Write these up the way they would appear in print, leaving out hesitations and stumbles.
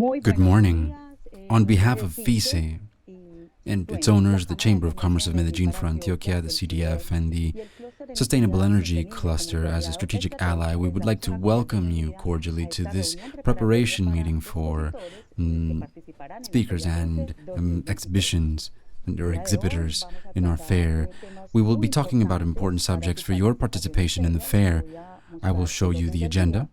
Good morning. On behalf of FISE and its owners, the Chamber of Commerce of Medellín for Antioquia, the CDF, and the Sustainable Energy Cluster as a strategic ally, we would like to welcome you cordially to this preparation meeting for speakers and exhibitions or exhibitors in our fair. We will be talking about important subjects for your participation in the fair. I will show you the agenda.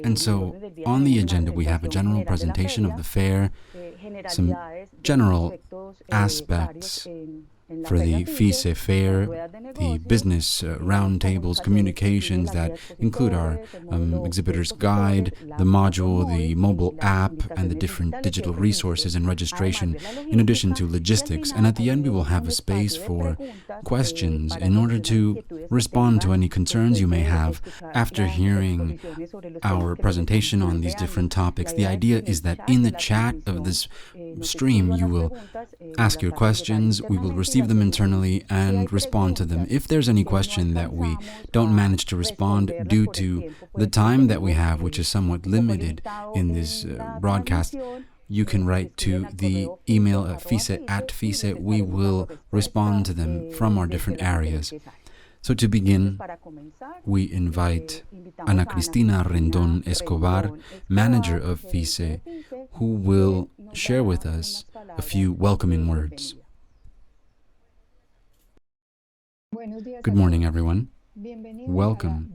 And so, on the agenda, we have a general presentation of the fair, some general aspects for the FISE fair, the business roundtables, communications that include our exhibitor's guide, the module, the mobile app, and the different digital resources and registration, in addition to logistics. And at the end, we will have a space for questions in order to respond to any concerns you may have after hearing our presentation on these different topics. The idea is that in the chat of this stream, you will ask your questions, we will receive them internally and respond to them. If there's any question that we don't manage to respond due to the time that we have, which is somewhat limited in this broadcast, you can write to the email FISE@FISE. We will respond to them from our different areas. So to begin, we invite Ana Cristina Rendón Escobar, manager of FISE, who will share with us a few welcoming words. Good morning, everyone. Welcome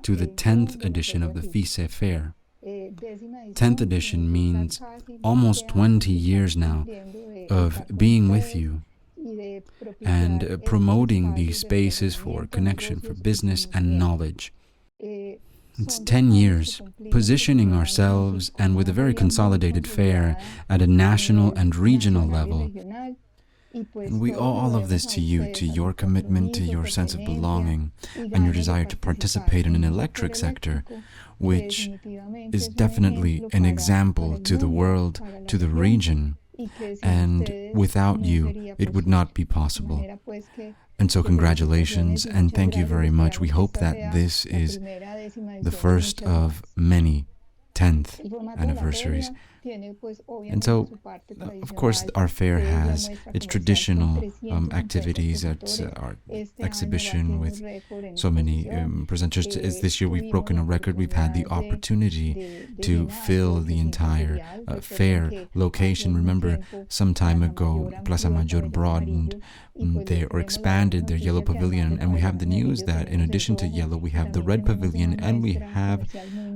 to the 10th edition of the FISE Fair. 10th edition means almost 20 years now of being with you and promoting these spaces for connection, for business and knowledge. It's 10 years positioning ourselves and with a very consolidated fair at a national and regional level. And we owe all of this to you, to your commitment, to your sense of belonging, and your desire to participate in an electric sector, which is definitely an example to the world, to the region. And without you, it would not be possible. And so congratulations and thank you very much. We hope that this is the first of many 10th anniversaries. And so, of course, our fair has its traditional activities. It's our exhibition with so many presenters. This year we've broken a record. We've had the opportunity to fill the entire fair location. Remember, some time ago, Plaza Mayor broadened or expanded their yellow pavilion, and we have the news that in addition to yellow, we have the red pavilion, and we have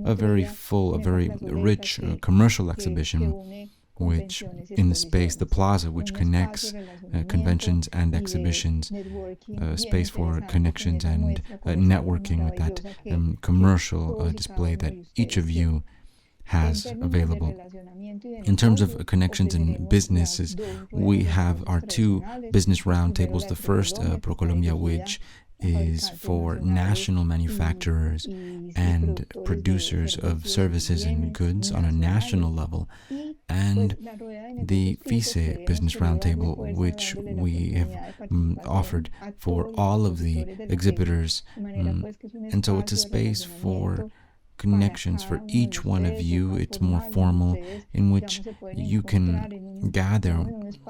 a very full, a very rich commercial exhibition, which in the space, the plaza, which connects conventions and exhibitions, space for connections and networking with that commercial display that each of you has available. In terms of connections and businesses, we have our two business roundtables. The first, ProColombia, which is for national manufacturers and producers of services and goods on a national level, and the FISE Business Roundtable, which we have offered for all of the exhibitors. And so it's a space for connections for each one of you. It's more formal, in which you can gather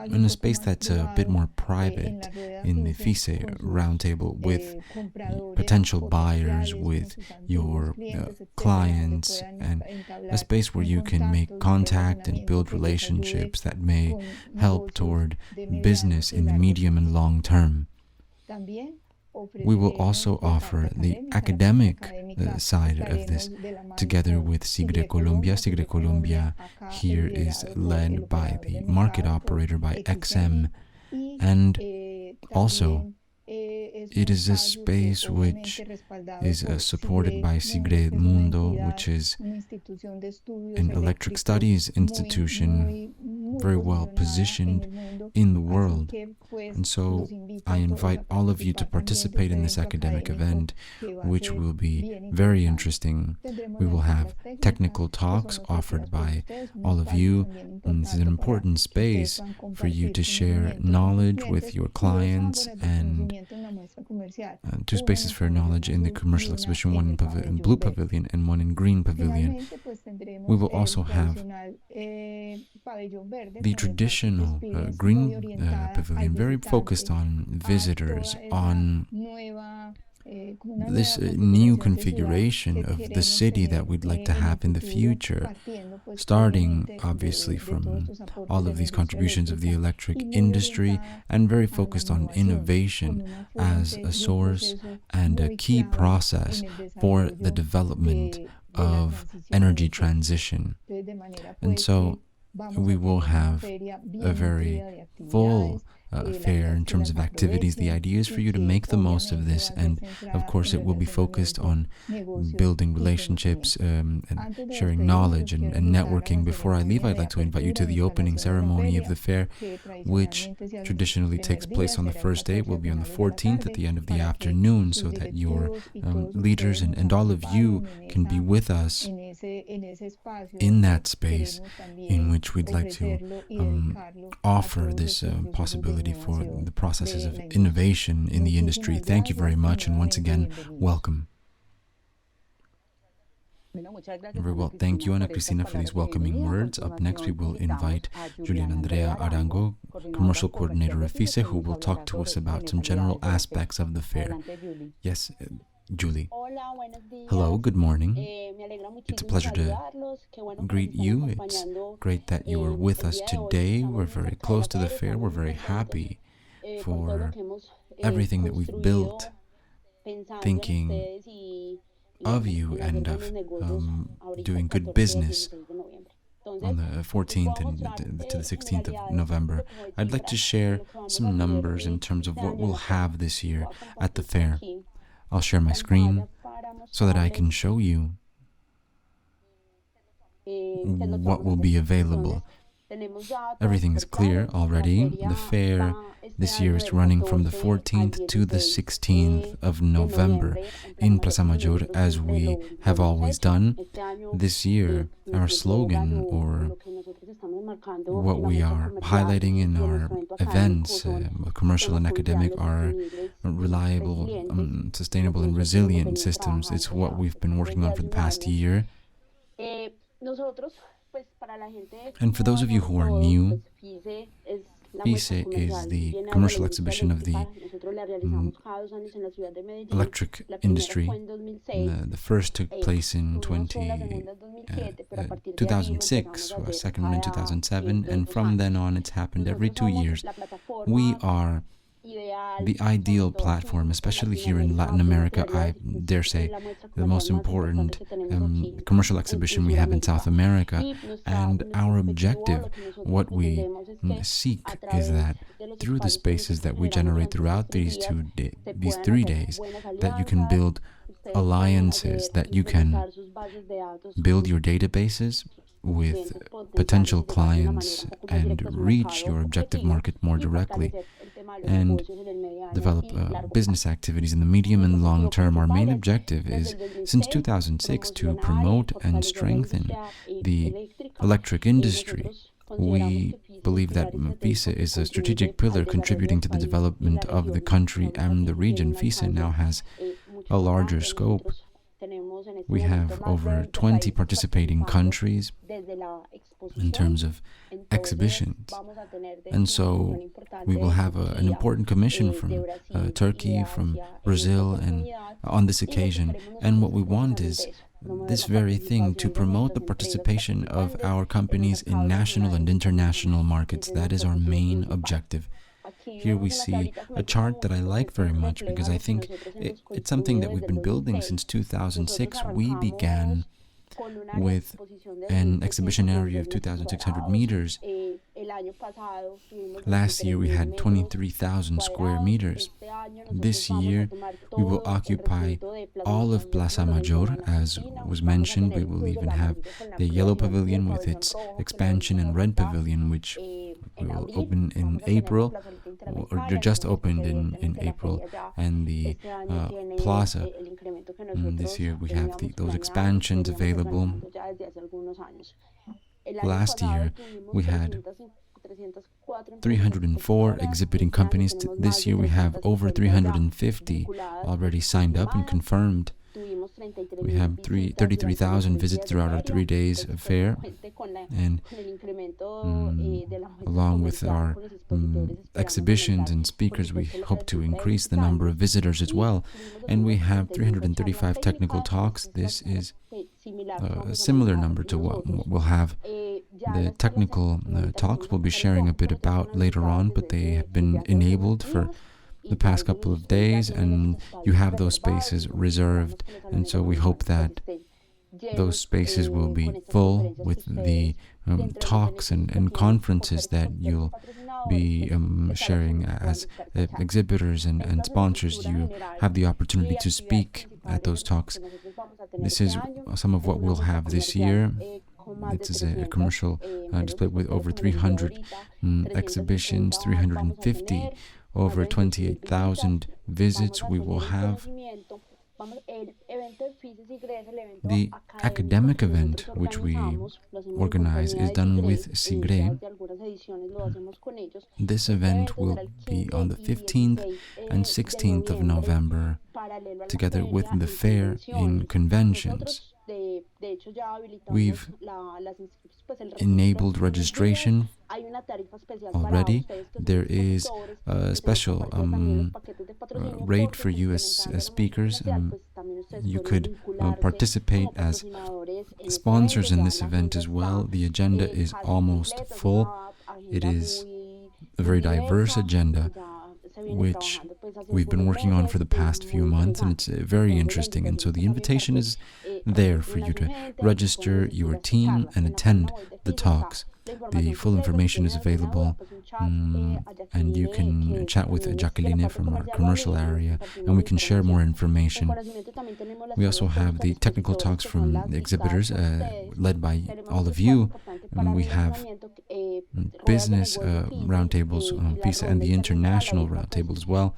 in a space that's a bit more private in the FISE roundtable with potential buyers, with your clients, and a space where you can make contact and build relationships that may help toward business in the medium and long term. We will also offer the academic side of this together with Sigre Colombia. Sigre Colombia here is led by the market operator, by XM, and also it is a space which is supported by Sigre Mundo, which is an electric studies institution very well positioned in the world. And so I invite all of you to participate in this academic event, which will be very interesting. We will have technical talks offered by all of you. And this is an important space for you to share knowledge with your clients, and two spaces for knowledge in the commercial exhibition, one in blue pavilion and one in green pavilion. We will also have the traditional green pavilion, very focused on visitors, on this new configuration of the city that we'd like to have in the future, starting obviously from all of these contributions of the electric industry, and very focused on innovation as a source and a key process for the development of energy transition. And so we will have a very full fair in terms of activities. The idea is for you to make the most of this, and of course it will be focused on building relationships and sharing knowledge and networking. Before I leave, I'd like to invite you to the opening ceremony of the fair, which traditionally takes place on the first day. It will be on the 14th at the end of the afternoon, so that your leaders and all of you can be with us in that space in which we'd like to offer this possibility for the processes of innovation in the industry. Thank you very much, and once again, welcome. Very well, thank you, Ana Cristina, for these welcoming words. Up next, we will invite Julian Andrea Arango, Commercial Coordinator of FISE, who will talk to us about some general aspects of the fair. Yes, Julie. Hello, good morning. It's a pleasure to greet you. It's great that you are with us today. We're very close to the fair. We're very happy for everything that we've built, thinking of you and of doing good business on the 14th and to the 16th of November. I'd like to share some numbers in terms of what we'll have this year at the fair. I'll share my screen so that I can show you what will be available. Everything is clear already. The fair this year is running from the 14th to the 16th of November in Plaza Mayor, as we have always done. This year, our slogan, or what we are highlighting in our events, commercial and academic, are reliable, sustainable and resilient systems. It's what we've been working on for the past year. And for those of you who are new, FISE is the commercial exhibition of the electric industry. The first took place in 2006, a second one in 2007, and from then on it's happened every 2 years. We are the ideal platform, especially here in Latin America. I dare say the most important commercial exhibition we have in South America. And our objective, what we seek, is that through the spaces that we generate throughout these 3 days, that you can build alliances, that you can build your databases with potential clients and reach your objective market more directly, and develop business activities in the medium and long term. Our main objective is, since 2006, to promote and strengthen the electric industry. We believe that FISE is a strategic pillar contributing to the development of the country and the region. FISE now has a larger scope. We have over 20 participating countries in terms of exhibitions. And so we will have an important commission from Turkey, from Brazil, and on this occasion. And what we want is this very thing, to promote the participation of our companies in national and international markets. That is our main objective. Here we see a chart that I like very much, because I think it's something that we've been building since 2006. We began with an exhibition area of 2,600 meters, Last year we had 23,000 square meters. This year we will occupy all of Plaza Mayor, as was mentioned. We will even have the yellow pavilion with its expansion and red pavilion, which will open in April, or just opened in April, and the plaza. This year we have those expansions available. Last year we had 304 exhibiting companies. This year we have over 350 already signed up and confirmed. We have 33,000 visits throughout our 3 days of fair, and along with our exhibitions and speakers, we hope to increase the number of visitors as well. And we have 335 technical talks. This is a similar number to what we'll have. The technical talks we'll be sharing a bit about later on, but they have been enabled for the past couple of days, and you have those spaces reserved, and so we hope that those spaces will be full with the talks and conferences that you'll be sharing as exhibitors and sponsors. You have the opportunity to speak at those talks. This is some of what we'll have this year. This is a commercial display with over 300 exhibitions, 350 over 28,000 visits. We will have the academic event, which we organize, is done with SIGRE. This event will be on the 15th and 16th of November, together with the fair in conventions. We've enabled registration already. There is a special rate for you as speakers. You could participate as sponsors in this event as well. The agenda is almost full. It is a very diverse agenda, which we've been working on for the past few months, and it's very interesting. And so the invitation is there for you to register your team and attend the talks. The full information is available, and you can chat with Jacqueline from our commercial area, and we can share more information. We also have the technical talks from the exhibitors, led by all of you, and we have business roundtables, FISE, and the international roundtable as well,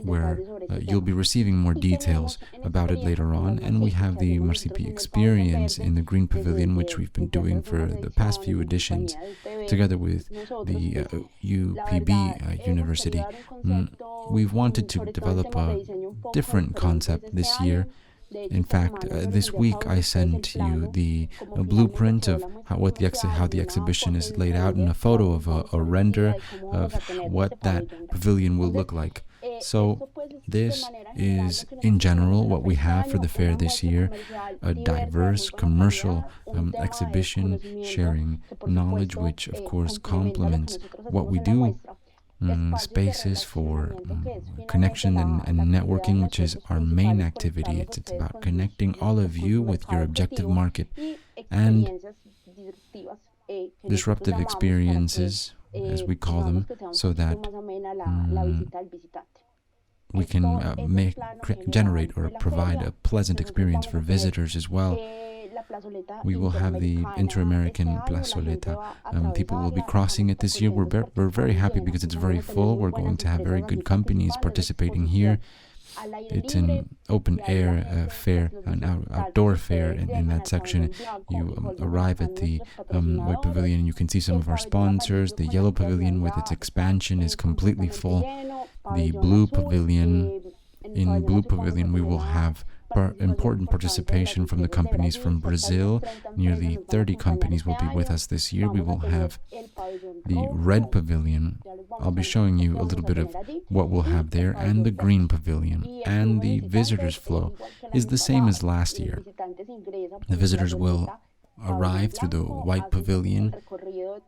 where you'll be receiving more details about it later on. And we have the Marcipi experience in the Green Pavilion, which we've been doing for the past few editions, together with the UPB University. We've wanted to develop a different concept this year. In fact, this week I sent you the blueprint of how the exhibition is laid out, and a photo of a render of what that pavilion will look like. So this is, in general, what we have for the fair this year: a diverse commercial exhibition sharing knowledge, which of course complements what we do. Spaces for connection and networking, which is our main activity. It's about connecting all of you with your objective market, and disruptive experiences, as we call them, so that we can generate or provide a pleasant experience for visitors as well. We will have the Inter-American Plazoleta. People will be crossing it this year. We're very happy because it's very full. We're going to have very good companies participating here. It's an open-air fair, an outdoor fair in that section. You arrive at the white pavilion and you can see some of our sponsors. The yellow pavilion with its expansion is completely full. The blue pavilion, in blue pavilion we will have important participation from the companies from Brazil. Nearly 30 companies will be with us this year. We will have the red pavilion. I'll be showing you a little bit of what we'll have there, and the green pavilion. And the visitors flow is the same as last year. The visitors will arrive through the white pavilion,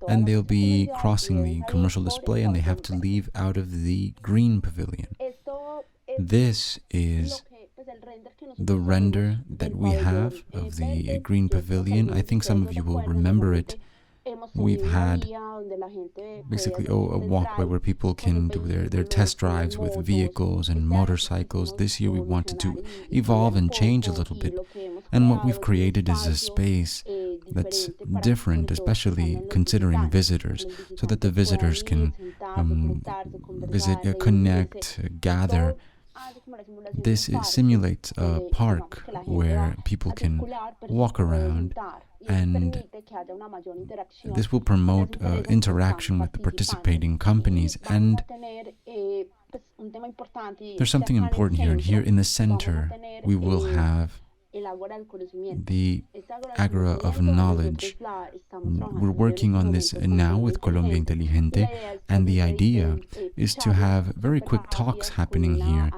and they'll be crossing the commercial display, and they have to leave out of the green pavilion. This is the render that we have of the green pavilion. I think some of you will remember it. We've had basically a walkway where people can do their test drives with vehicles and motorcycles. This year we wanted to evolve and change a little bit. And what we've created is a space that's different, especially considering visitors, so that the visitors can visit, connect, gather. This simulates a park where people can walk around, and this will promote interaction with the participating companies. And there's something important here. And here in the center, we will have the Agora of Knowledge. We're working on this now with Colombia Inteligente, and the idea is to have very quick talks happening here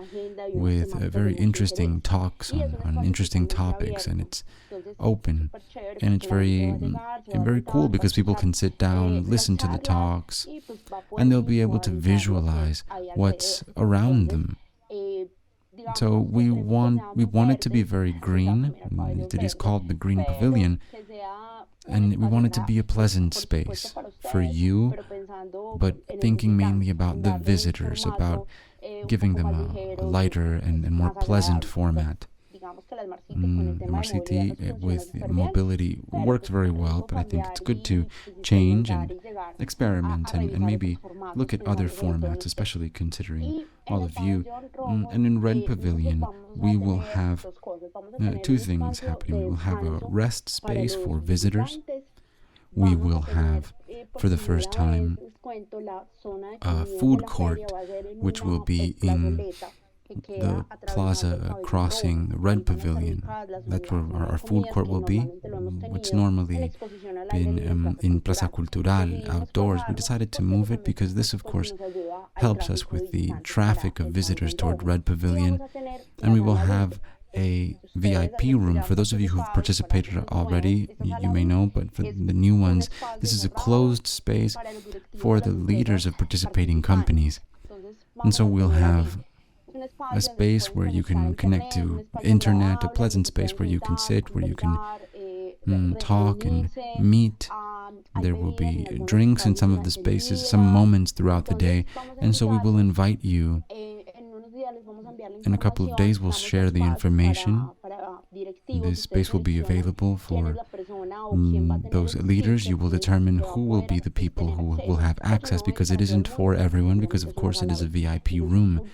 with very interesting talks on interesting topics, and it's open, and it's very cool because people can sit down, listen to the talks, and they'll be able to visualize what's around them. So we want it to be very green. It is called the Green Pavilion, and we want it to be a pleasant space for you, but thinking mainly about the visitors, about giving them a lighter and more pleasant format. Marciti with mobility worked very well, but I think it's good to change and experiment and maybe look at other formats, especially considering all of you. And in Red Pavilion, we will have two things happening. We will have a rest space for visitors. We will have, for the first time, a food court, which will be in the plaza crossing the Red Pavilion. That's where our food court will be. It's normally been in Plaza Cultural, outdoors. We decided to move it because this, of course, helps us with the traffic of visitors toward Red Pavilion. And we will have a VIP room. For those of you who've participated already, you may know, but for the new ones, this is a closed space for the leaders of participating companies. And so we'll have a space where you can connect to internet, a pleasant space where you can sit, where you can talk and meet. There will be drinks in some of the spaces, some moments throughout the day, and so we will invite you. In a couple of days, we'll share the information. This space will be available for those leaders. You will determine who will be the people who will have access, because it isn't for everyone, because of course it is a VIP room.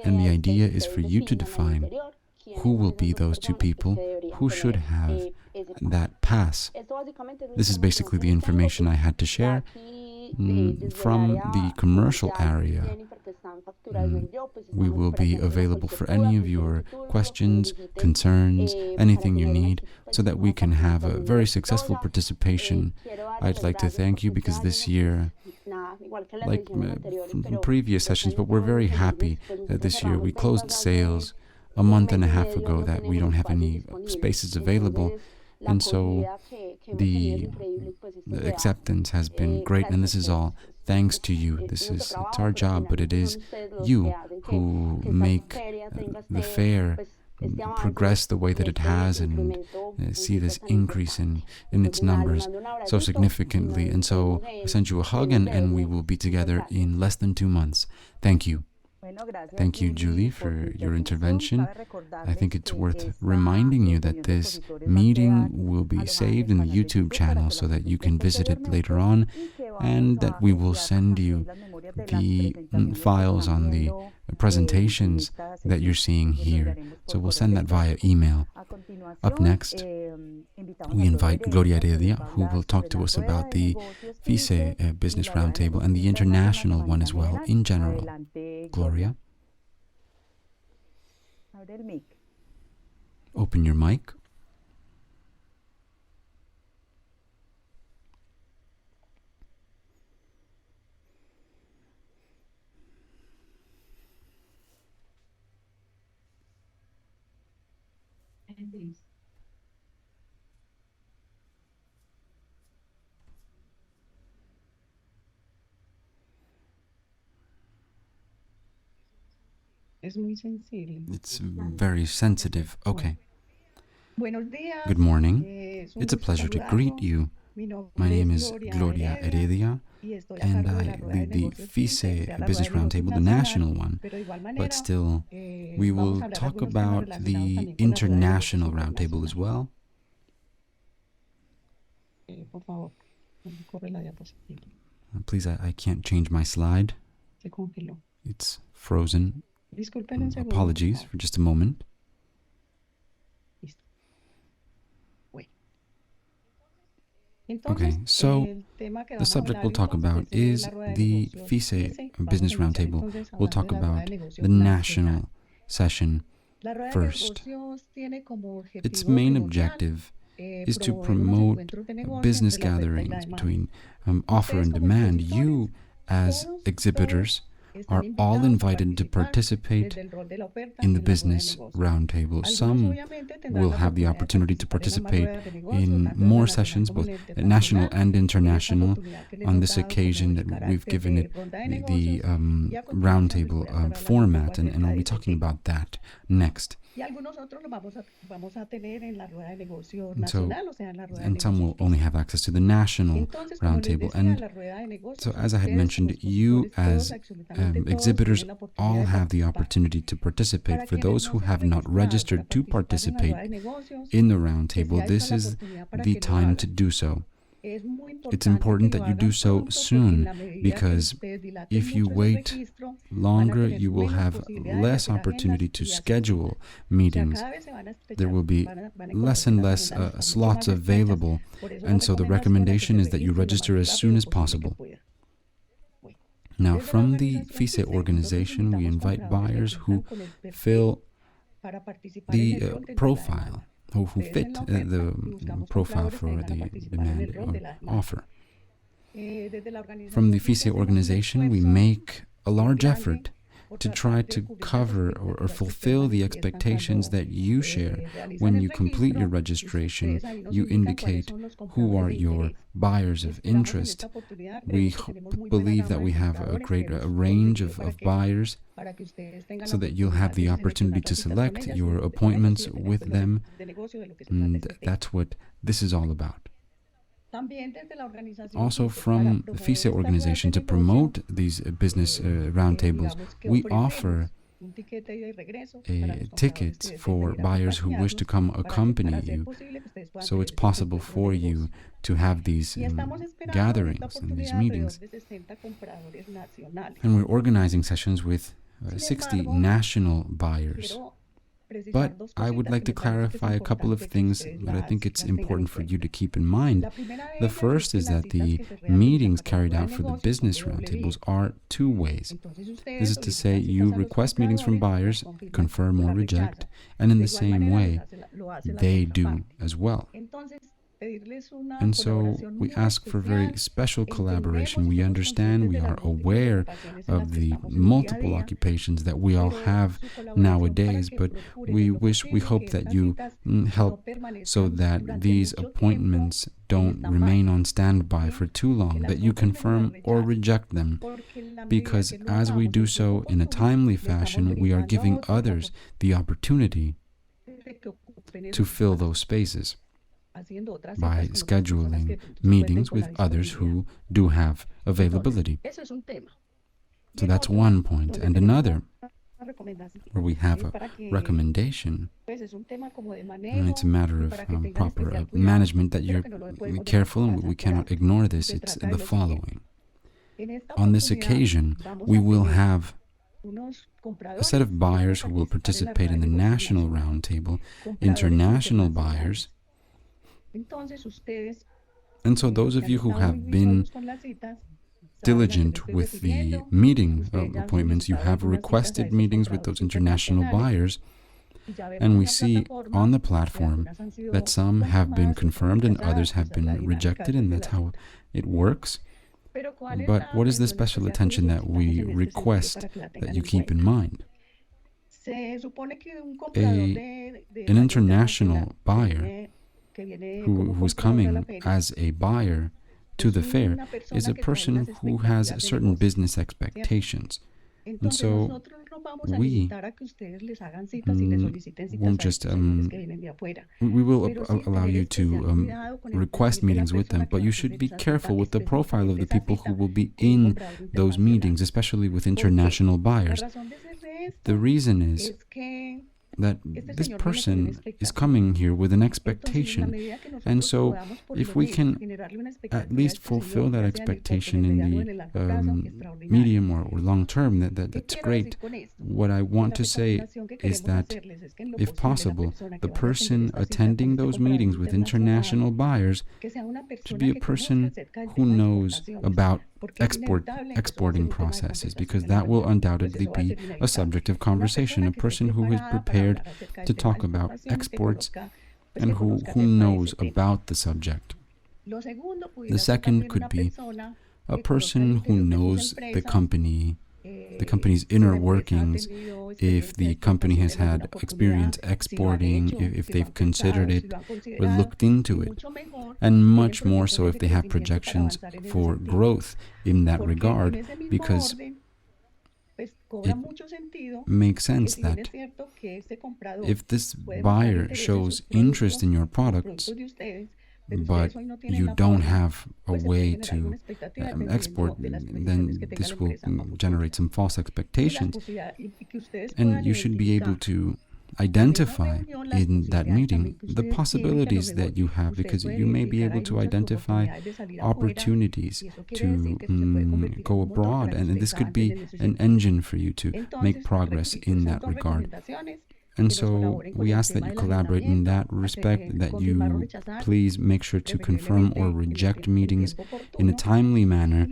And the idea is for you to define who will be those two people who should have that pass. This is basically the information I had to share. From the commercial area, we will be available for any of your questions, concerns, anything you need, so that we can have a very successful participation. I'd like to thank you because this year, like previous sessions, but we're very happy that this year we closed sales a month and a half ago, that we don't have any spaces available. And so the acceptance has been great, and this is all thanks to you. It's our job, but it is you who make the fair progress the way that it has, and see this increase in its numbers so significantly. And so I send you a hug, and we will be together in less than 2 months. Thank you. Thank you, Julie, for your intervention. I think it's worth reminding you that this meeting will be saved in the YouTube channel so that you can visit it later on, and that we will send you the files on the presentations that you're seeing here. So we'll send that via email. Up next, we invite Gloria Heredia, who will talk to us about the FISE Business Roundtable and the international one as well, in general. Gloria? Open your mic. It's very sensitive. Okay. Good morning. It's a pleasure to greet you. My name is Gloria Heredia, and I lead the FISE Business Roundtable, the national one. But still, we will talk about the international roundtable as well. Please, I can't change my slide. It's frozen. Apologies for just a moment. Okay, so the subject we'll talk about is the FISE Business Roundtable. We'll talk about the national session first. Its main objective is to promote business gatherings between offer and demand. You, as exhibitors, are all invited to participate in the business roundtable. Some will have the opportunity to participate in more sessions, both national and international. On this occasion, that we've given it the roundtable format, and I'll be talking about that next. And some will only have access to the national roundtable. And so, as I had mentioned, you as exhibitors all have the opportunity to participate. For those who have not registered to participate in the roundtable, this is the time to do so. It's important that you do so soon, because if you wait longer, you will have less opportunity to schedule meetings. There will be less and less slots available, and so the recommendation is that you register as soon as possible. Now, from the FISE organization, we invite buyers who fill the profile, who fit the profile for the demand or offer. From the FISE organization, we make a large effort to try to cover or fulfill the expectations that you share. When you complete your registration, you indicate who are your buyers of interest. We believe that we have a great range of buyers, so that you'll have the opportunity to select your appointments with them, and that's what this is all about. Also, from the FISE organization, to promote these business roundtables, we offer a ticket for buyers who wish to come accompany you. So it's possible for you to have these gatherings and these meetings. And we're organizing sessions with 60 national buyers. But I would like to clarify a couple of things that I think it's important for you to keep in mind. The first is that the meetings carried out for the business roundtables are two ways. This is to say, you request meetings from buyers, confirm or reject, and in the same way, they do as well. And so we ask for very special collaboration. We understand, we are aware of the multiple occupations that we all have nowadays, but we hope that you help so that these appointments don't remain on standby for too long, that you confirm or reject them, because as we do so in a timely fashion, we are giving others the opportunity to fill those spaces by scheduling meetings with others who do have availability. So that's one point. And another, where we have a recommendation, and it's a matter of proper management, that you're careful, and we cannot ignore this. It's the following. On this occasion, we will have a set of buyers who will participate in the national roundtable, international buyers. And so those of you who have been diligent with the meeting appointments, you have requested meetings with those international buyers, and we see on the platform that some have been confirmed and others have been rejected, and that's how it works. But what is the special attention that we request that you keep in mind? An international buyer who is coming as a buyer to the fair is a person who has certain business expectations. And so we won't just we will allow you to request meetings with them, but you should be careful with the profile of the people who will be in those meetings, especially with international buyers. The reason is that this person is coming here with an expectation, and so if we can at least fulfill that expectation in the medium or long term, that's great. What I want to say is that, if possible, the person attending those meetings with international buyers should be a person who knows about exporting processes, because that will undoubtedly be a subject of conversation. A person who is prepared to talk about exports and who knows about the subject. The second could be a person who knows the company's inner workings, if the company has had experience exporting, if they've considered it or looked into it, and much more so if they have projections for growth in that regard, because it makes sense that if this buyer shows interest in your products, but you don't have a way to export, then this will generate some false expectations. And you should be able to identify in that meeting the possibilities that you have, because you may be able to identify opportunities to go abroad, and this could be an engine for you to make progress in that regard. And so we ask that you collaborate in that respect, that you please make sure to confirm or reject meetings in a timely manner.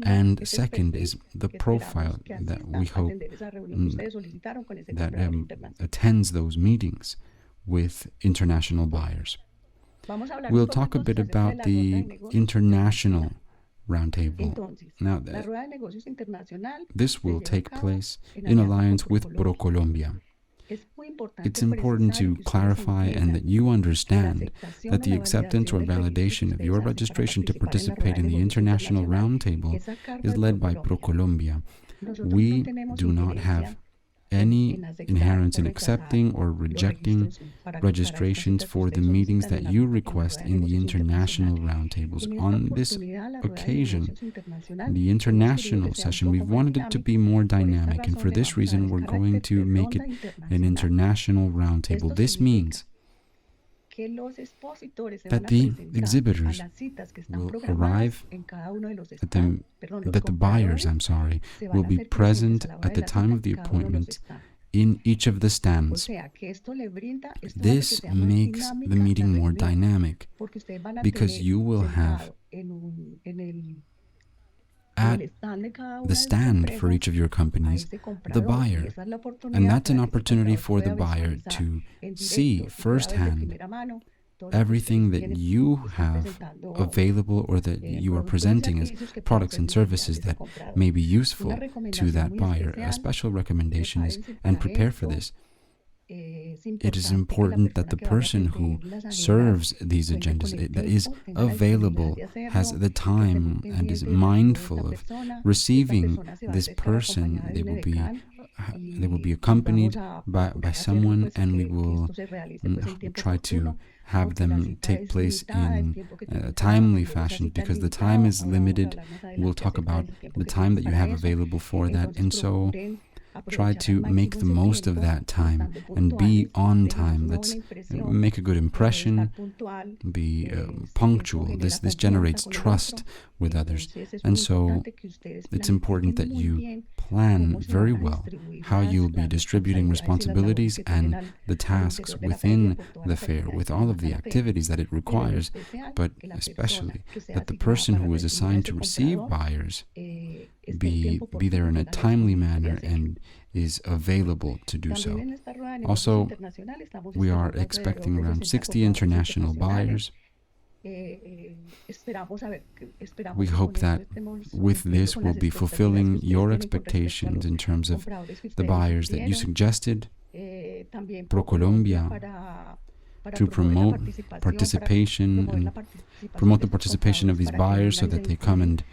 And second is the profile that we hope that attends those meetings with international buyers. We'll talk a bit about the international roundtable. Now, this will take place in alliance with ProColombia. It's important to clarify and that you understand that the acceptance or validation of your registration to participate in the International Roundtable is led by ProColombia. We do not have any inherence in accepting or rejecting registrations for the meetings that you request in the international roundtables. On this occasion, the international session, we've wanted it to be more dynamic, and for this reason, we're going to make it an international roundtable. This means that the exhibitors will arrive that the buyers, will be present at the time of the appointment in each of the stands. This makes the meeting more dynamic, because you will have at the stand for each of your companies the buyer, and that's an opportunity for the buyer to see firsthand everything that you have available or that you are presenting as products and services that may be useful to that buyer. A special recommendation is, and prepare for this, it is important that the person who serves these agendas, that is available, has the time and is mindful of receiving this person. They will be accompanied by someone, and we will try to have them take place in a timely fashion, because the time is limited. We'll talk about the time that you have available for that, and so try to make the most of that time and be on time. Let's make a good impression, be punctual. This generates trust with others, and so it's important that you plan very well how you'll be distributing responsibilities and the tasks within the fair, with all of the activities that it requires, but especially that the person who is assigned to receive buyers be there in a timely manner and is available to do so. Also, we are expecting around 60 international buyers. We hope that with this we'll be fulfilling your expectations in terms of the buyers that you suggested. ProColombia, to promote participation and promote the participation of these buyers so that they come and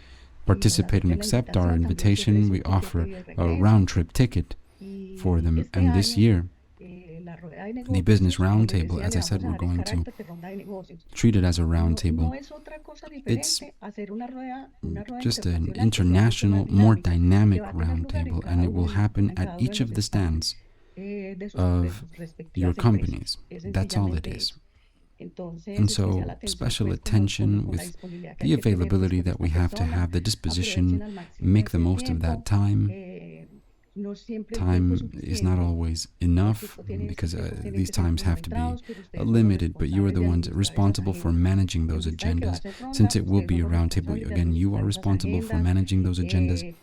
participate and accept our invitation. We offer a round-trip ticket for them. And this year, the business roundtable, as I said, we're going to treat it as a roundtable. It's just an international, more dynamic roundtable, and it will happen at each of the stands of your companies. That's all it is. And so, special attention with the availability that we have to have, the disposition, make the most of that time. Time is not always enough because these times have to be limited, but you are the ones responsible for managing those agendas. Since it will be a roundtable, again, you are responsible for managing those agendas.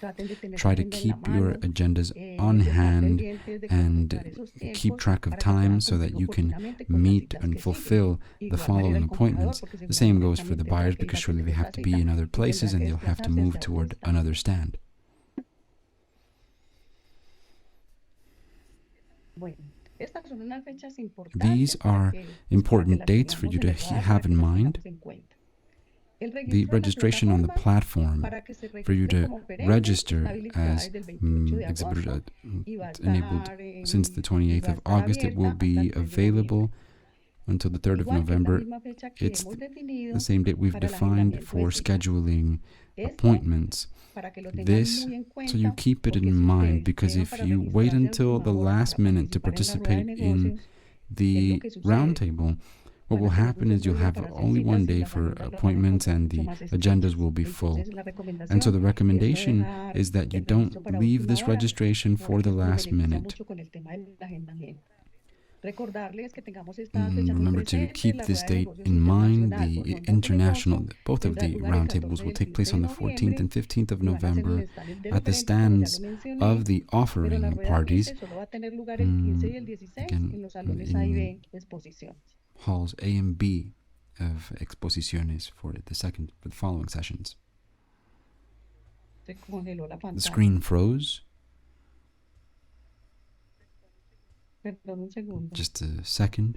Try to keep your agendas on hand and keep track of time so that you can meet and fulfill the following appointments. The same goes for the buyers, because surely they have to be in other places and they'll have to move toward another stand. These are important dates for you to have in mind. The registration on the platform for you to register as exhibitor enabled since the 28th of August. It will be available until the 3rd of November. It's the same date we've defined for scheduling appointments. This, so you keep it in mind, because if you wait until the last minute to participate in the roundtable, what will happen is you'll have only one day for appointments and the agendas will be full. And so the recommendation is that you don't leave this registration for the last minute. Remember to keep this date in mind. The international, both of the roundtables will take place on the 14th and 15th of November at the stands of the offering parties, again, in halls A and B of Expositores for the following sessions. The screen froze. Just a second.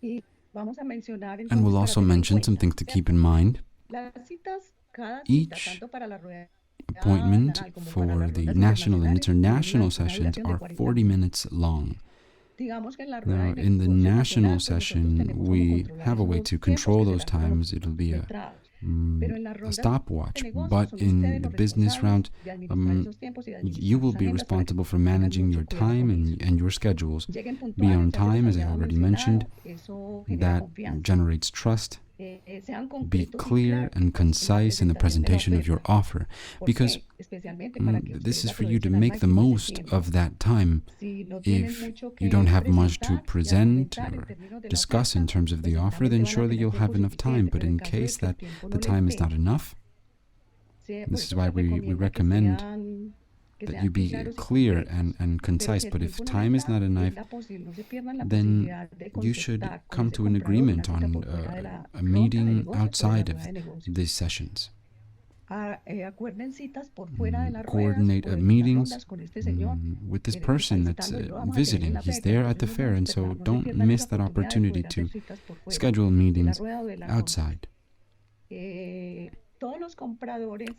And we'll also mention some things to keep in mind. Each appointment for the national and international sessions are 40 minutes long. Now, in the national session, we have a way to control those times. It'll be a stopwatch. But in the business round, you will be responsible for managing your time and your schedules. Be on time, as I already mentioned. That generates trust. Be clear and concise in the presentation of your offer, because this is for you to make the most of that time. If you don't have much to present or discuss in terms of the offer, then surely you'll have enough time. But in case that the time is not enough, this is why we recommend that you be clear and concise. But if time is not enough, then you should come to an agreement on a meeting outside of these sessions. Coordinate meetings with this person that's visiting. He's there at the fair, and so don't miss that opportunity to schedule meetings outside.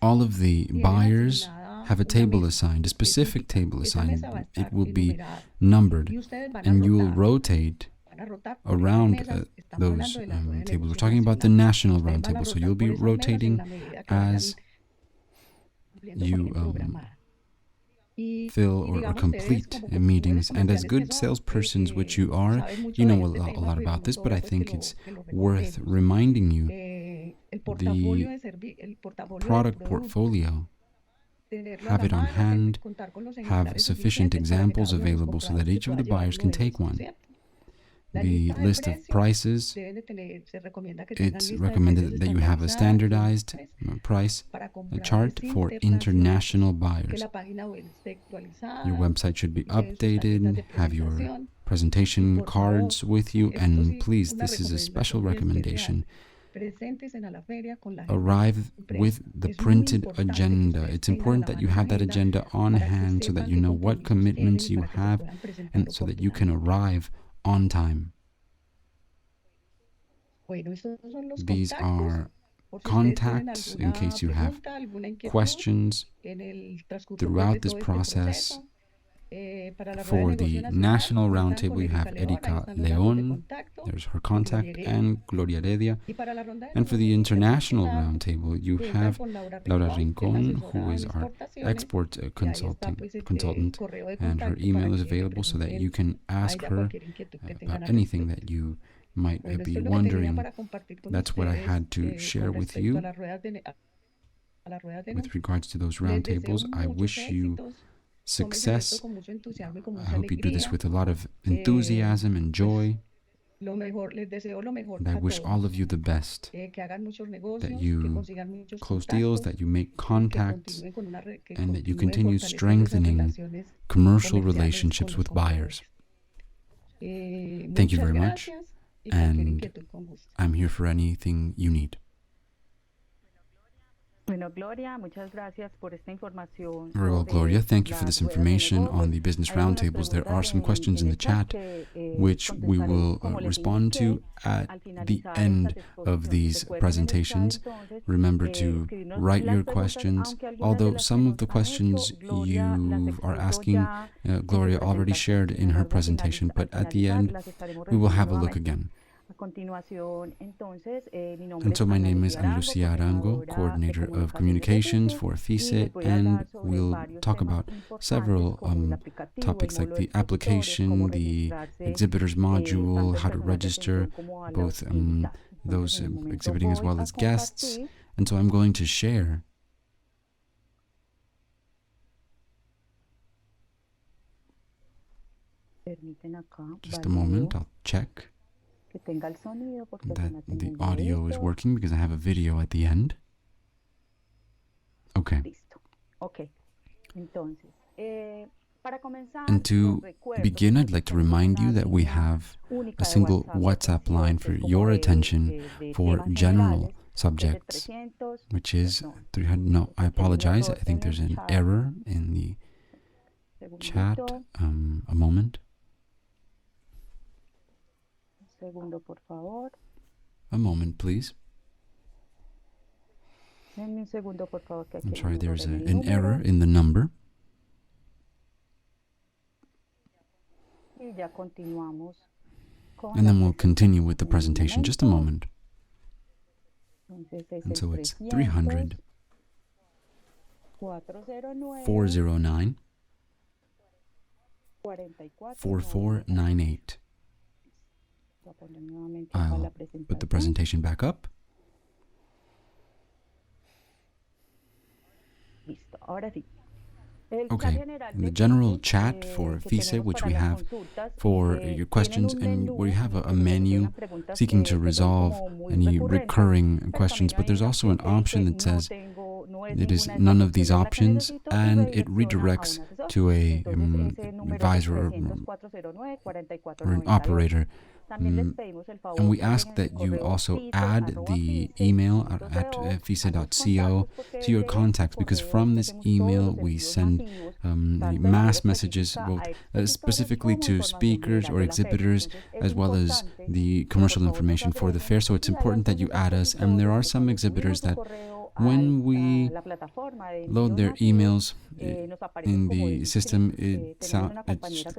All of the buyers have a table assigned, a specific table assigned. It will be numbered, and you will rotate around those tables. We're talking about the national round table, so you'll be rotating as you fill or complete meetings. And as good salespersons, which you are, you know a lot about this, but I think it's worth reminding you. The product portfolio, have it on hand, have sufficient examples available so that each of the buyers can take one. The list of prices, it's recommended that you have a standardized price chart for international buyers. Your website should be updated, have your presentation cards with you, and please, this is a special recommendation. Arrive with the printed agenda. It's important that you have that agenda on hand so that you know what commitments you have and so that you can arrive on time. These are contacts in case you have questions throughout this process. For the National Roundtable, you have Erika León, there's her contact, and Gloria Heredia. And for the International Roundtable, you have Laura Rincón, who is our export consultant, and her email is available so that you can ask her about anything that you might be wondering. That's what I had to share with you with regards to those roundtables. I wish you success. I hope you do this with a lot of enthusiasm and joy. And I wish all of you the best, that you close deals, that you make contacts, and that you continue strengthening commercial relationships with buyers. Thank you very much, and I'm here for anything you need. Very well, Gloria. Thank you for this information on the business roundtables. There are some questions in the chat which we will respond to at the end of these presentations. Remember to write your questions. Although some of the questions you are asking, Gloria already shared in her presentation, but at the end we will have a look again. And so my name is Ana Lucia Arango, Coordinator of Communications for FISE, and we'll talk about several topics like the application, the exhibitors module, how to register, both those exhibiting as well as guests. And so I'm going to share just a moment, I'll check that the audio is working because I have a video at the end. Okay. And to begin, I'd like to remind you that we have a single WhatsApp line for your attention for general subjects, which is 300. No, I apologize. I think there's an error in the chat. A moment. A moment, please. I'm sorry, there's an error in the number. And then we'll continue with the presentation. Just a moment. And so it's 300 409 4498. I'll put the presentation back up. Okay, in the general chat for FISE, which we have for your questions, and where you have a menu seeking to resolve any recurring questions, but there's also an option that says it is none of these options, and it redirects to a advisor or an operator. And we ask that you also add the email at fise.co to your contacts, because from this email we send mass messages, both specifically to speakers or exhibitors, as well as the commercial information for the fair. So it's important that you add us. And there are some exhibitors that when we load their emails in the system, it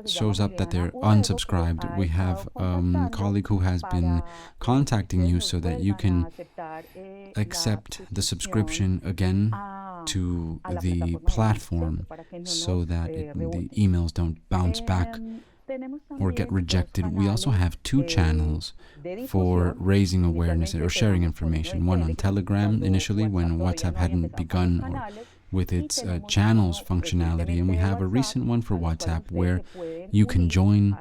shows up that they're unsubscribed. We have a colleague who has been contacting you so that you can accept the subscription again to the platform, so that the emails don't bounce back or get rejected. We also have two channels for raising awareness or sharing information. One on Telegram initially, when WhatsApp hadn't begun with its channels functionality, and we have a recent one for WhatsApp where you can join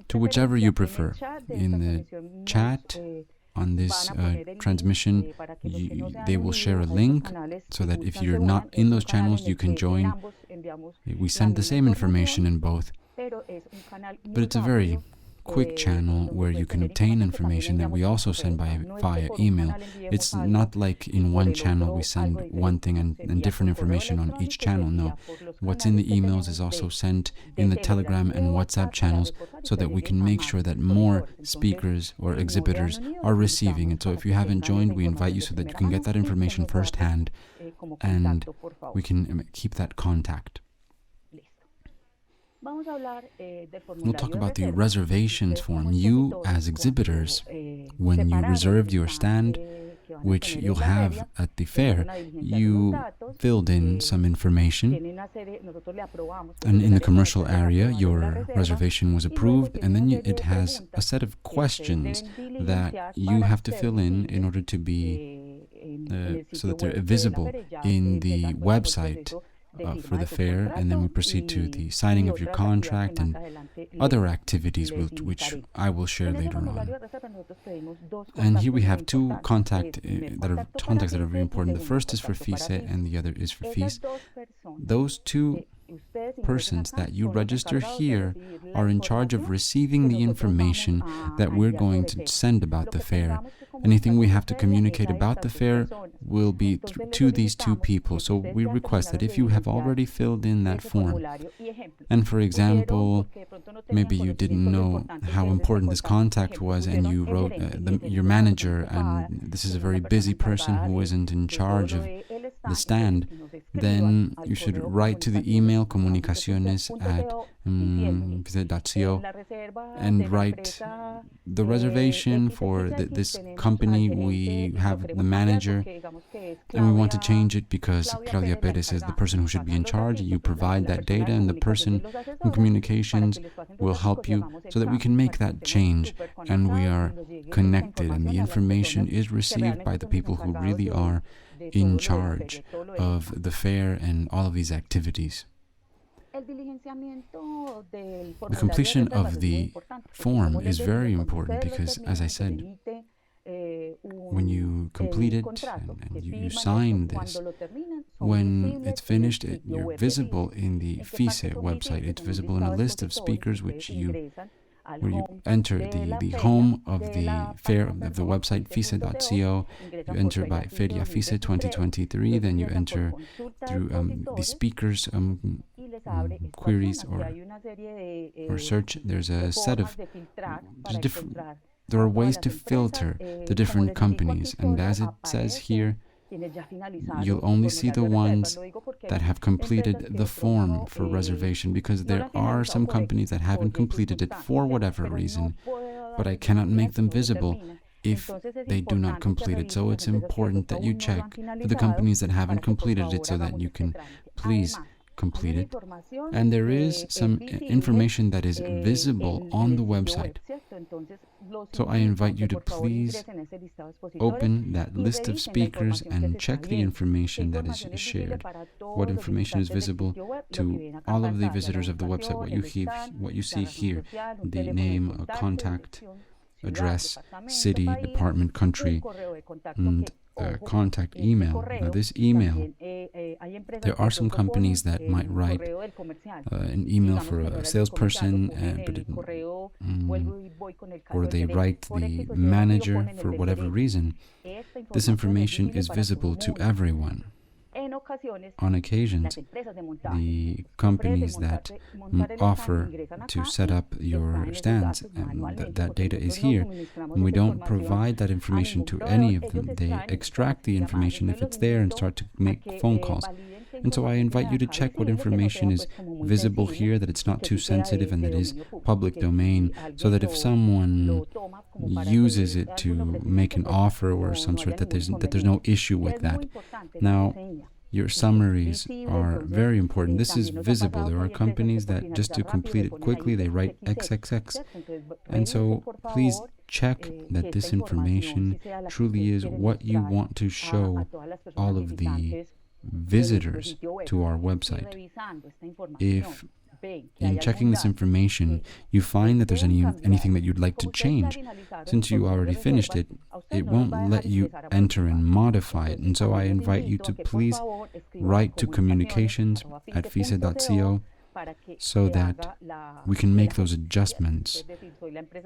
to whichever you prefer. In the chat on this transmission, they will share a link so that if you're not in those channels, you can join. We send the same information in both, but it's a very quick channel where you can obtain information that we also send via email. It's not like in one channel we send one thing and different information on each channel. No. What's in the emails is also sent in the Telegram and WhatsApp channels so that we can make sure that more speakers or exhibitors are receiving it. So if you haven't joined, we invite you so that you can get that information firsthand and we can keep that contact. We'll talk about the reservations form. You, as exhibitors, when you reserved your stand, which you'll have at the fair, you filled in some information, and in the commercial area your reservation was approved, and then it has a set of questions that you have to fill in order to be so that they're visible in the website for the fair, and then we proceed to the signing of your contract and other activities which I will share later on. And here we have two contacts that are very important. The first is for FISE and the other is for FISE. Those two persons that you register here are in charge of receiving the information that we're going to send about the fair. Anything we have to communicate about the fair will be to these two people. So we request that if you have already filled in that form, and for example, maybe you didn't know how important this contact was and you wrote your manager, and this is a very busy person who isn't in charge of the stand, then you should write to the email comunicaciones@fise.co and write the reservation for this company. We have the manager and we want to change it because Claudia Perez is the person who should be in charge. You provide that data and the person from communications will help you so that we can make that change and we are connected and the information is received by the people who really are in charge of the fair and all of these activities. The completion of the form is very important because, as I said, when you complete it and you sign this, when it's finished, you're visible in the FISE website. It's visible in a list of speakers where you enter the home of the fair of the website fise.co. You enter by Feria FISE 2023. Then you enter through the speakers queries or search. There's a set of there are ways to filter the different companies, and as it says here, you'll only see the ones that have completed the form for reservation, because there are some companies that haven't completed it for whatever reason, but I cannot make them visible if they do not complete it. So it's important that you check for the companies that haven't completed it so that you can please complete it. And there is some information that is visible on the website. So I invite you to please open that list of speakers and check the information that is shared. What information is visible to all of the visitors of the website, what you see here, the name, contact, address, city, department, country, and contact email. Now this email, there are some companies that might write an email for a salesperson, or they write the manager for whatever reason. This information is visible to everyone. On occasions, the companies that offer to set up your stands, that data is here. And we don't provide that information to any of them. They extract the information if it's there and start to make phone calls. And so I invite you to check what information is visible here, that it's not too sensitive and that is public domain, so that if someone uses it to make an offer or some sort, that there's no issue with that. Now, your summaries are very important. This is visible. There are companies that just to complete it quickly, they write XXX. And so please check that this information truly is what you want to show all of the visitors to our website. If in checking this information you find that there's anything that you'd like to change, since you already finished it, it won't let you enter and modify it. And so I invite you to please write to communications@fise.co so that we can make those adjustments.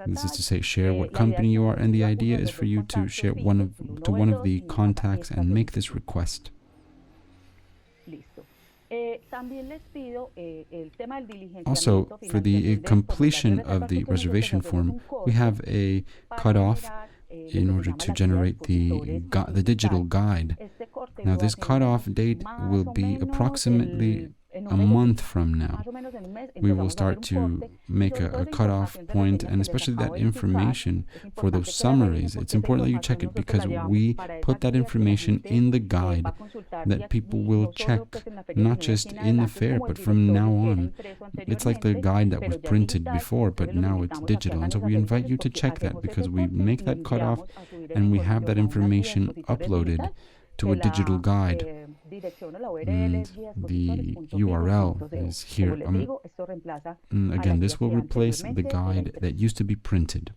This is to say, share what company you are, and the idea is for you to share one of the contacts and make this request. Also, for the completion of the reservation form, we have a cutoff in order to generate the digital guide. Now, this cutoff date will be approximately a month from now. We will start to make a cutoff point, and especially that information for those summaries. It's important that you check it because we put that information in the guide that people will check, not just in the fair, but from now on. It's like the guide that was printed before, but now it's digital. And so we invite you to check that because we make that cutoff and we have that information uploaded to a digital guide. And the URL is here. Again, this will replace the guide that used to be printed.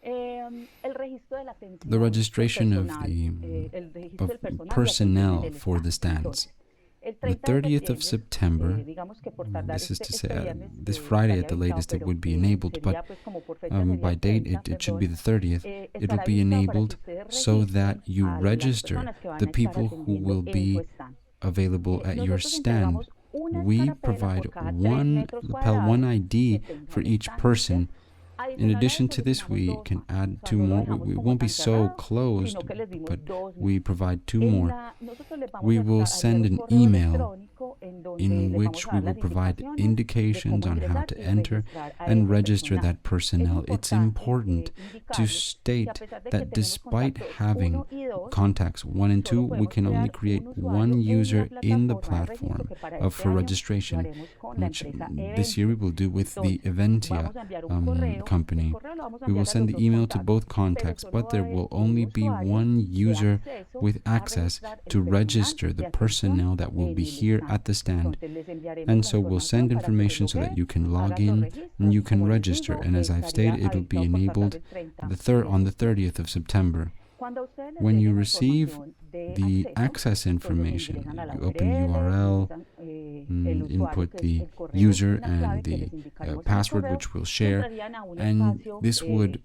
The registration of personnel for the stands. The 30th of September, this is to say, this Friday at the latest it would be enabled, but by date it should be the 30th. It will be enabled so that you register the people who will be available at your stand. We provide one lapel, one ID for each person. In addition to this, we can add two more. We won't be so closed, but we provide two more. We will send an email in which we will provide indications on how to enter and register that personnel. It's important to state that despite having contacts 1 and 2, we can only create one user in the platform for registration, which this year we will do with the Eventia company. We will send the email to both contacts, but there will only be one user with access to register the personnel that will be here at the stand. And so we'll send information so that you can log in and you can register. And as I've stated, it will be enabled on the 30th of September. When you receive the access information, you open URL, input the user and the password, which we'll share, and this would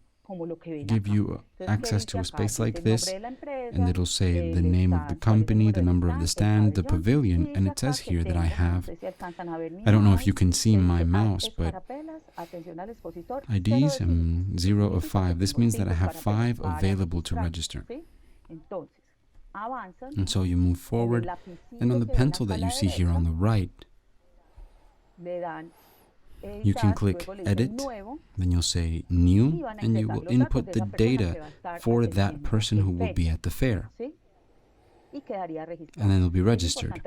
give you access to a space like this, and it'll say the name of the company, the number of the stand, the pavilion, and it says here that I don't know if you can see my mouse, but IDs 0 of 5. This means that I have 5 available to register. And so you move forward, and on the pencil that you see here on the right, you can click Edit, then you'll say New, and you will input the data for that person who will be at the fair. And then it'll be registered.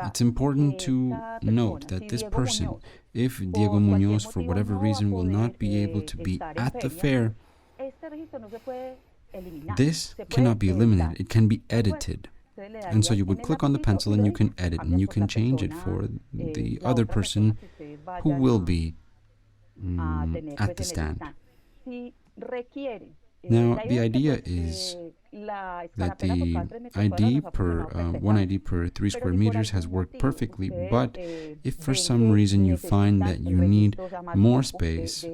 It's important to note that this person, if Diego Muñoz for whatever reason will not be able to be at the fair, this cannot be eliminated. It can be edited. And so you would click on the pencil and you can edit, and you can change it for the other person who will be at the stand. Now, the idea is that the ID one ID per 3 square meters has worked perfectly, but if for some reason you find that you need more space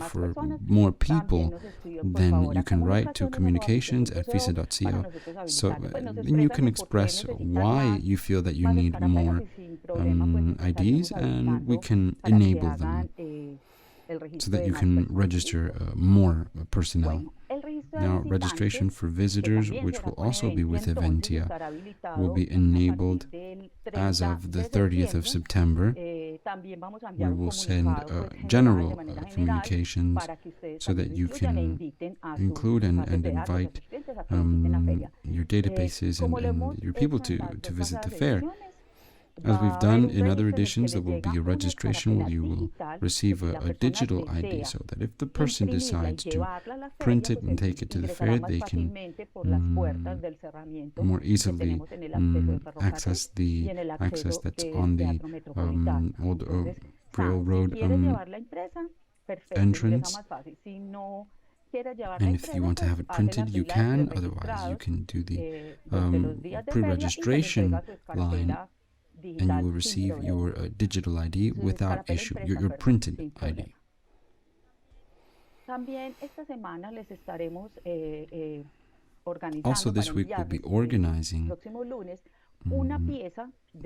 for more people, then you can write to communications@fise.co. So then you can express why you feel that you need more IDs, and we can enable them so that you can register more personnel. Now, registration for visitors, which will also be with Eventia, will be enabled as of the 30th of September. We will send general communications so that you can include and invite your databases and your people to visit the fair. As we've done in other editions, there will be a registration where you will receive a digital ID, so that if the person decides to print it and take it to the fair, they can more easily access that's on the old railroad entrance. And if you want to have it printed, you can. Otherwise, you can do the pre-registration line and you will receive your digital ID without issue, your printed ID. Also, this week we'll be organizing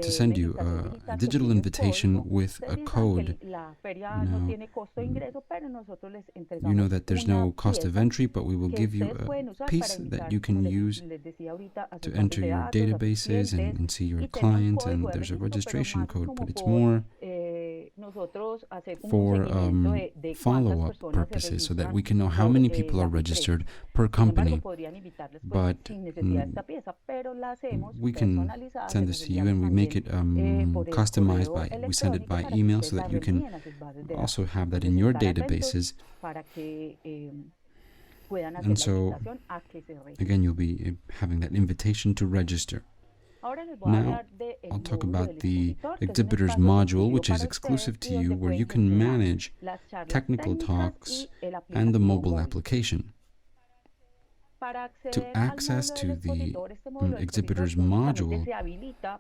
to send you a digital invitation with a code. Now, you know that there's no cost of entry, but we will give you a piece that you can use to enter your databases and see your clients, and there's a registration code, but it's more for follow-up purposes, so that we can know how many people are registered per company. But we can send this to you, and we make it customized we send it by email, so that you can also have that in your databases. And so, again, you'll be having that invitation to register. Now, I'll talk about the Exhibitors module, which is exclusive to you, where you can manage technical talks and the mobile application. To access to the Exhibitors module,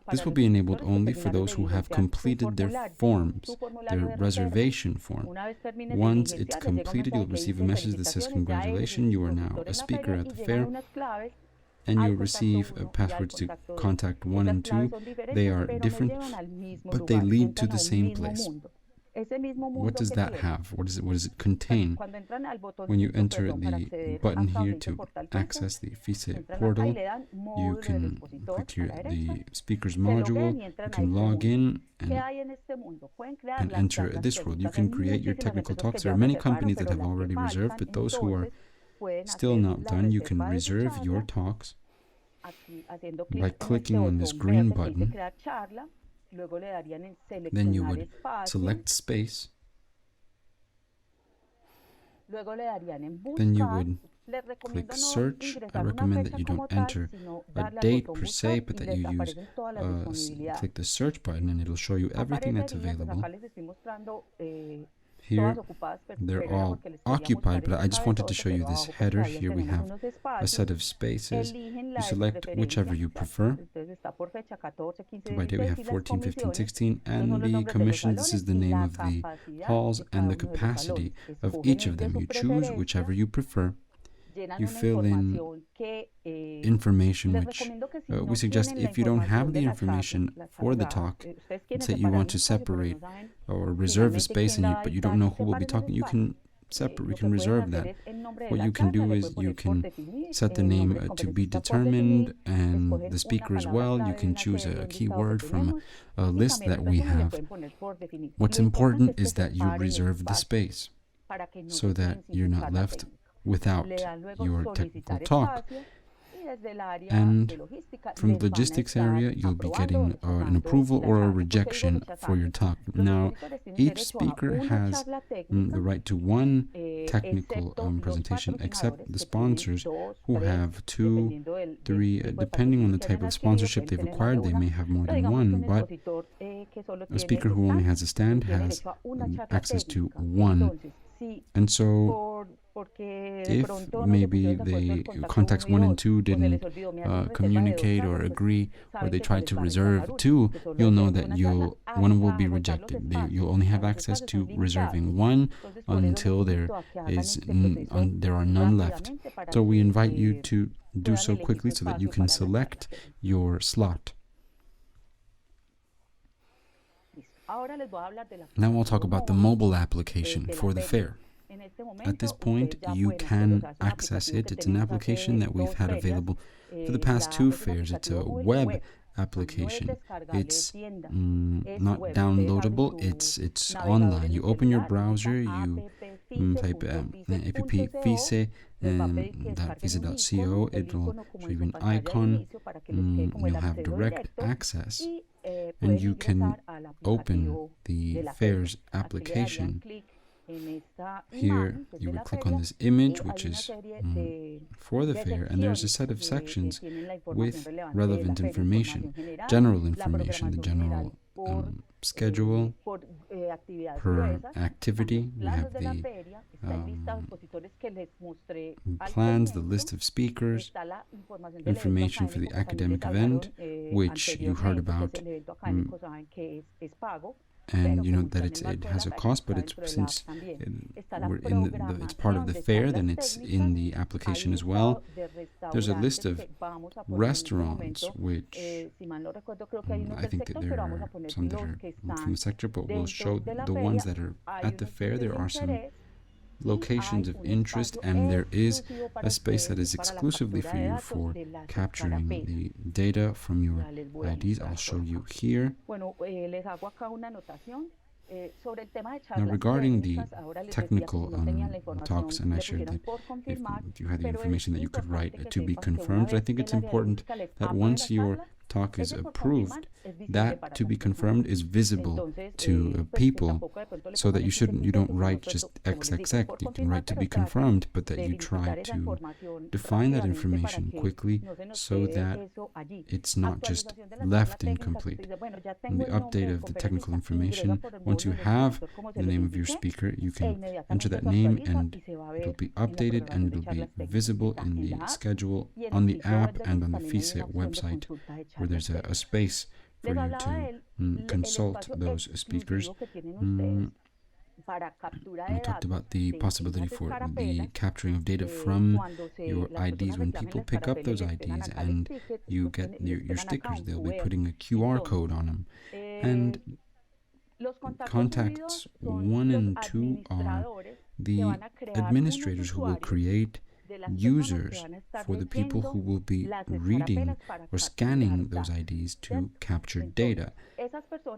this will be enabled only for those who have completed their forms, their reservation form. Once it's completed, you'll receive a message that says, "Congratulations, you are now a speaker at the fair," and you'll receive passwords to contact 1 and 2. They are different, but they lead to the same place. What does that have? What does it contain? When you enter the button here to access the FISE portal, you can click here the speakers module, you can log in and enter this world. You can create your technical talks. There are many companies that have already reserved, but those who are still not done, you can reserve your talks by clicking on this green button. Then you would select space. Then you would click search. I recommend that you don't enter a date per se, but that you use click the search button, and it'll show you everything that's available. Here, they're all occupied, but I just wanted to show you this header. Here we have a set of spaces. You select whichever you prefer. By date we have 14, 15, 16, and the commission. This is the name of the halls and the capacity of each of them. You choose whichever you prefer. You fill in information, which we suggest if you don't have the information for the talk, let's say you want to separate or reserve a space, but you don't know who will be talking, you can reserve that. What you can do is you can set the name to be determined, and the speaker as well. You can choose a keyword from a list that we have. What's important is that you reserve the space, so that you're not left without your technical talk. And from the logistics area, you'll be getting an approval or a rejection for your talk. Now, each speaker has the right to one technical presentation, except the sponsors, who have 2, 3, depending on the type of sponsorship they've acquired, they may have more than one, but a speaker who only has a stand has access to one. And so, if maybe the contacts 1 and 2 didn't communicate or agree, or they tried to reserve 2, you'll know that one will be rejected. You'll only have access to reserving 1 until there are none left. So we invite you to do so quickly so that you can select your slot. Now I'll talk about the mobile application for the fair. At this point, you can access it. It's an application that we've had available for the past 2 fairs. It's a web application. It's not downloadable. It's online. You open your browser, you type app FISE.co. It'll show you an icon. You'll have direct access, and you can open the fair's application. Here, you would click on this image, which is for the fair, and there's a set of sections with relevant information, general information, the general schedule per activity. We have the plans, the list of speakers, information for the academic event, which you heard about, and you know that it has a cost, but it's since it's part of the fair, then it's in the application as well. There's a list of restaurants, which I think that there are some that are from the sector, but we'll show the ones that are at the fair. There are some locations of interest, and there is a space that is exclusively for you for capturing the data from your IDs. I'll show you here. Now, regarding the technical talks, and I shared that if you had the information that you could write to be confirmed, I think it's important that once your talk is approved, that to be confirmed is visible to people, so that you don't write just XXX. You can write to be confirmed, but that you try to define that information quickly so that it's not just left incomplete. And the update of the technical information, once you have the name of your speaker, you can enter that name and it'll be updated and it'll be visible in the schedule on the app and on the FISE website, where there's a space for you to consult those speakers. We talked about the possibility for the capturing of data from your IDs. When people pick up those IDs and you get your stickers, they'll be putting a QR code on them. And contacts 1 and 2 are the administrators who will create users for the people who will be reading or scanning those IDs to capture data.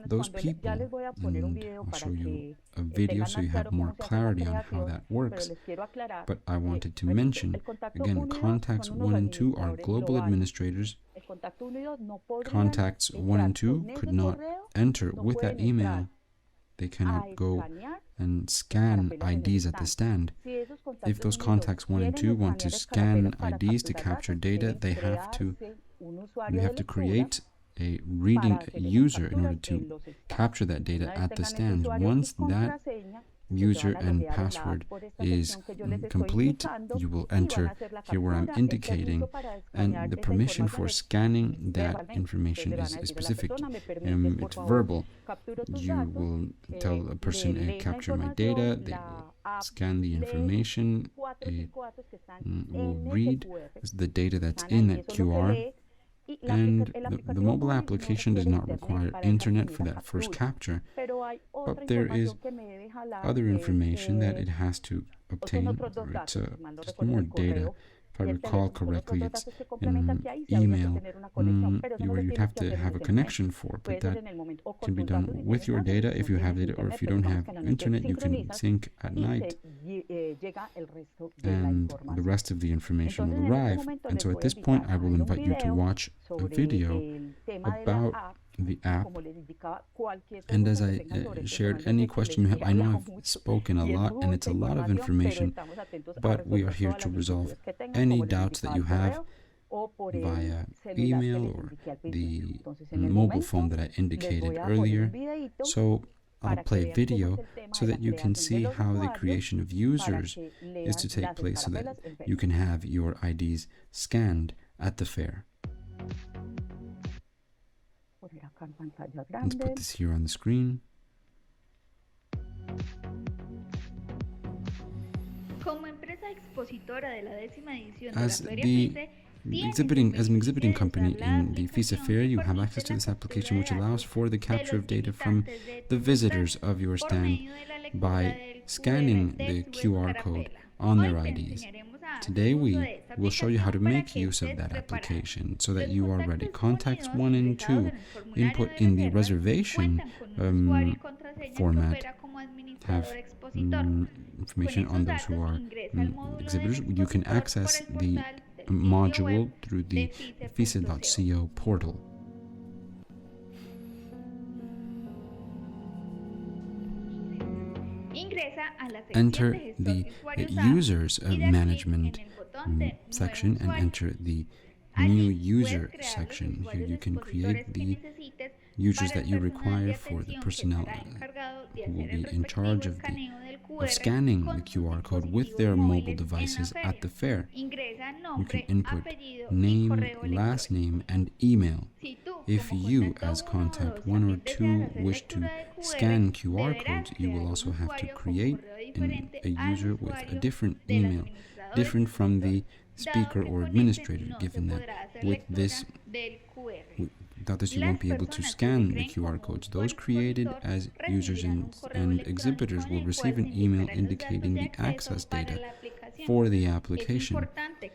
Those people, and I'll show you a video so you have more clarity on how that works, but I wanted to mention, again, contacts 1 and 2 are global administrators. Contacts 1 and 2 could not enter with that email. They cannot go and scan IDs at the stand. If those contacts 1 and 2 want to scan IDs to capture data, we have to create a reading user in order to capture that data at the stand. Once that user and password is complete, you will enter here where I'm indicating, and the permission for scanning that information is specific. It's verbal. You will tell a person, capture my data, they will scan the information, it will read the data that's in that QR, and the mobile application does not require internet for that first capture, but there is other information that it has to obtain. It's just more data. If I recall correctly, it's an email where you'd have to have a connection for, but that can be done with your data if you have data, or if you don't have internet, you can sync at night, and the rest of the information will arrive. And so at this point, I will invite you to watch a video about the app, and as I shared, any question you have, I know I've spoken a lot and it's a lot of information, but we are here to resolve any doubts that you have via email or the mobile phone that I indicated earlier. So I'll play a video so that you can see how the creation of users is to take place, so that you can have your IDs scanned at the fair. Let's put this here on the screen. As an exhibiting company in the FISE Fair, you have access to this application, which allows for the capture of data from the visitors of your stand by scanning the QR code on their IDs. Today we will show you how to make use of that application so that you are ready. Contacts 1 and 2 input in the reservation format have information on those who are exhibitors. You can access the module through the FISE.co portal. Enter the users management section and enter the new user section. Here you can create the users that you require for the personnel who will be in charge of scanning the QR code with their mobile devices at the fair. You can input name, last name, and email. If you, as contact 1 or 2, wish to scan QR codes, you will also have to create a user with a different email, different from the speaker or administrator, given that without this you won't be able to scan the QR codes. Those created as users and exhibitors will receive an email indicating the access data for the application.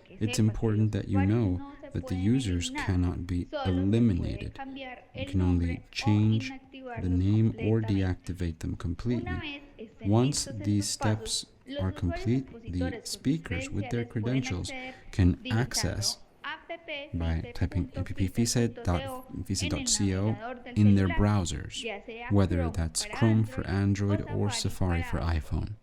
It's important that you know that the users cannot be eliminated. You can only change the name or deactivate them completely. Once these steps are complete, the speakers with their credentials can access by typing appfise.co in their browsers, whether that's Chrome for Android or Safari for iPhone.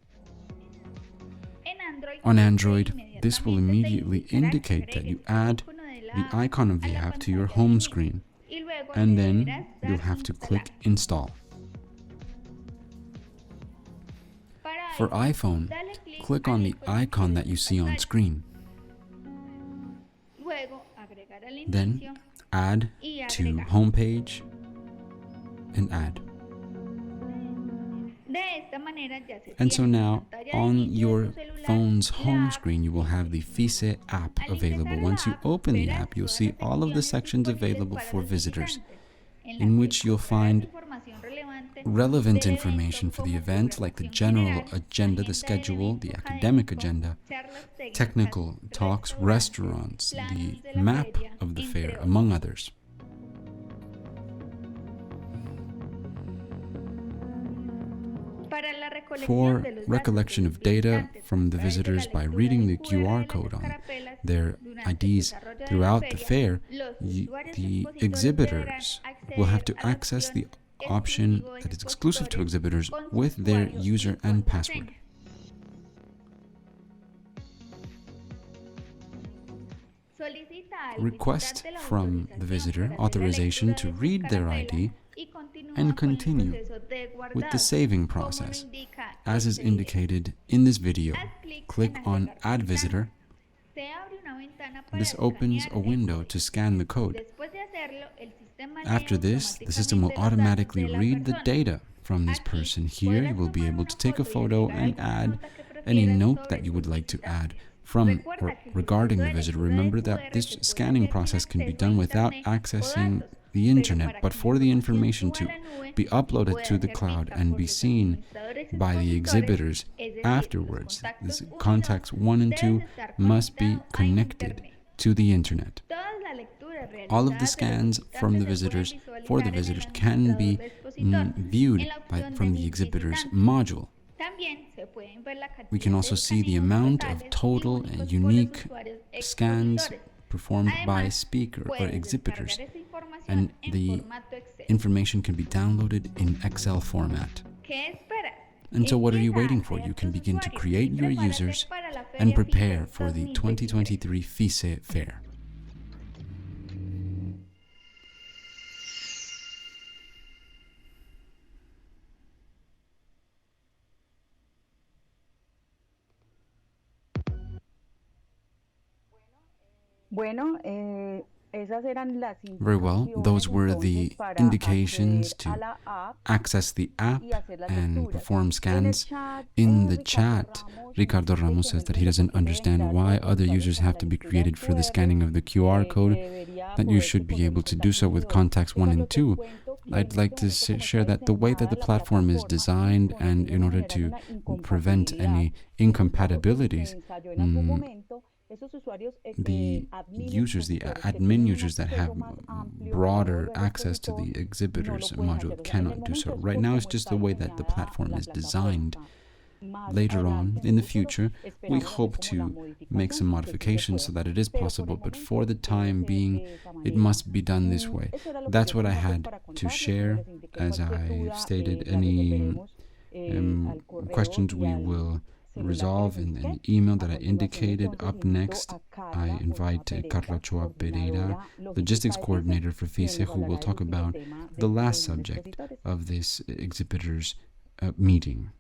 On Android, this will immediately indicate that you add the icon of the app to your home screen, and then you'll have to click Install. For iPhone, click on the icon that you see on screen. Then add to homepage and add. And so now on your phone's home screen you will have the FISE app available. Once you open the app, you'll see all of the sections available for visitors, in which you'll find relevant information for the event, like the general agenda, the schedule, the academic agenda, technical talks, restaurants, the map of the fair, among others. For recollection of data from the visitors by reading the QR code on their IDs throughout the fair, the exhibitors will have to access the option that is exclusive to exhibitors with their user and password. Request from the visitor authorization to read their ID and continue with the saving process. As is indicated in this video, click on Add Visitor. This opens a window to scan the code. After this, the system will automatically read the data from this person. Here, you will be able to take a photo and add any note that you would like to add from or regarding the visitor. Remember that this scanning process can be done without accessing the internet, but for the information to be uploaded to the cloud and be seen by the exhibitors afterwards, this contacts 1 and 2 must be connected to the internet. All of the scans from the visitors for the visitors can be viewed from the exhibitors module. We can also see the amount of total and unique scans performed by speaker or exhibitors, and the information can be downloaded in Excel format. And so what are you waiting for? You can begin to create your users and prepare for the 2023 FISE Fair. Very well, those were the indications to access the app and perform scans. In the chat, Ricardo Ramos says that he doesn't understand why other users have to be created for the scanning of the QR code, that you should be able to do so with contacts 1 and 2. I'd like to share that the way that the platform is designed, and in order to prevent any incompatibilities, the users, the admin users that have broader access to the exhibitors module cannot do so. Right now, it's just the way that the platform is designed. Later on, in the future, we hope to make some modifications so that it is possible, but for the time being, it must be done this way. That's what I had to share. As I stated, any questions we will resolve in an email that I indicated. Up next, I invite Carla Ochoa Pereira, Logistics Coordinator for FISE, who will talk about the last subject of this exhibitors meeting.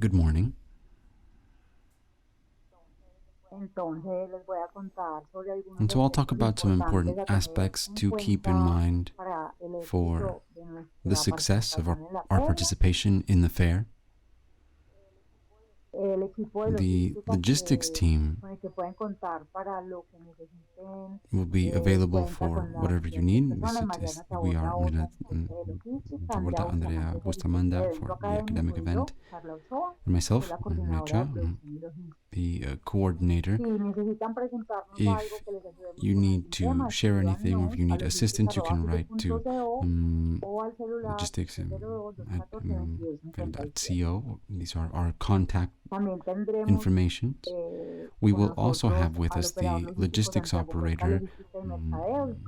Good morning. And so I'll talk about some important aspects to keep in mind for the success of our participation in the fair. The logistics team will be available for whatever you need. We are Andrea Bustamanda for the academic event, and myself, Mecha, the coordinator. If you need to share anything, or if you need assistance, you can write to logistics@fair.co. These are our contact information. We will also have with us the logistics operator,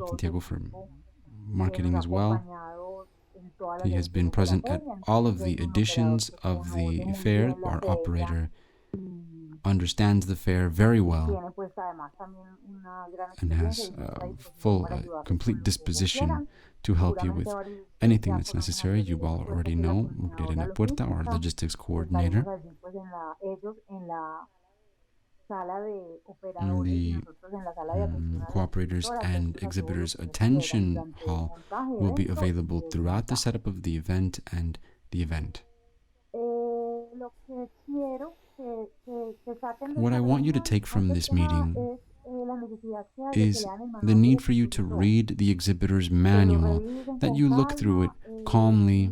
Santiago, for marketing as well. He has been present at all of the editions of the fair. Our operator understands the fair very well and has full, complete disposition to help you with anything that's necessary. You all already know Irene Puerta, our logistics coordinator. The cooperators and exhibitors attention hall will be available throughout the setup of the event and the event. What I want you to take from this meeting is the need for you to read the exhibitor's manual, that you look through it calmly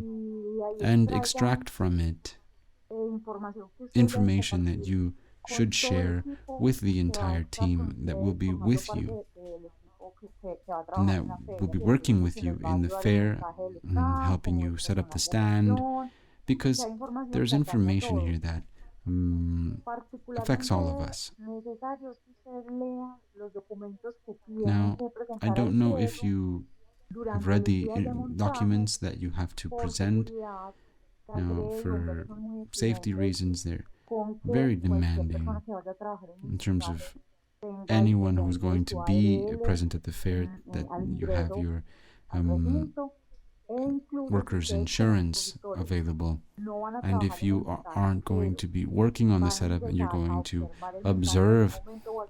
and extract from it information that you should share with the entire team that will be with you and that will be working with you in the fair, helping you set up the stand, because there's information here that affects all of us. Now, I don't know if you have read the documents that you have to present. Now, for safety reasons, they're very demanding in terms of anyone who's going to be present at the fair, that you have your workers' insurance available. And if you aren't going to be working on the setup and you're going to observe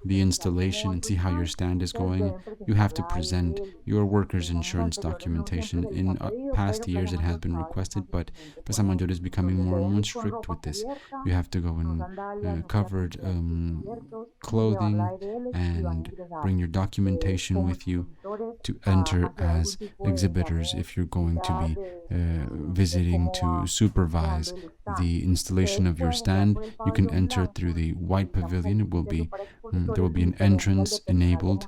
the installation and see how your stand is going, you have to present your workers' insurance documentation. In past years it has been requested, but Plaza Mayor is becoming more and more strict with this. You have to go in covered clothing and bring your documentation with you to enter as exhibitors if you're going to be visiting to supervise the installation of your stand. You can enter through the white pavilion. It will be there will be an entrance enabled,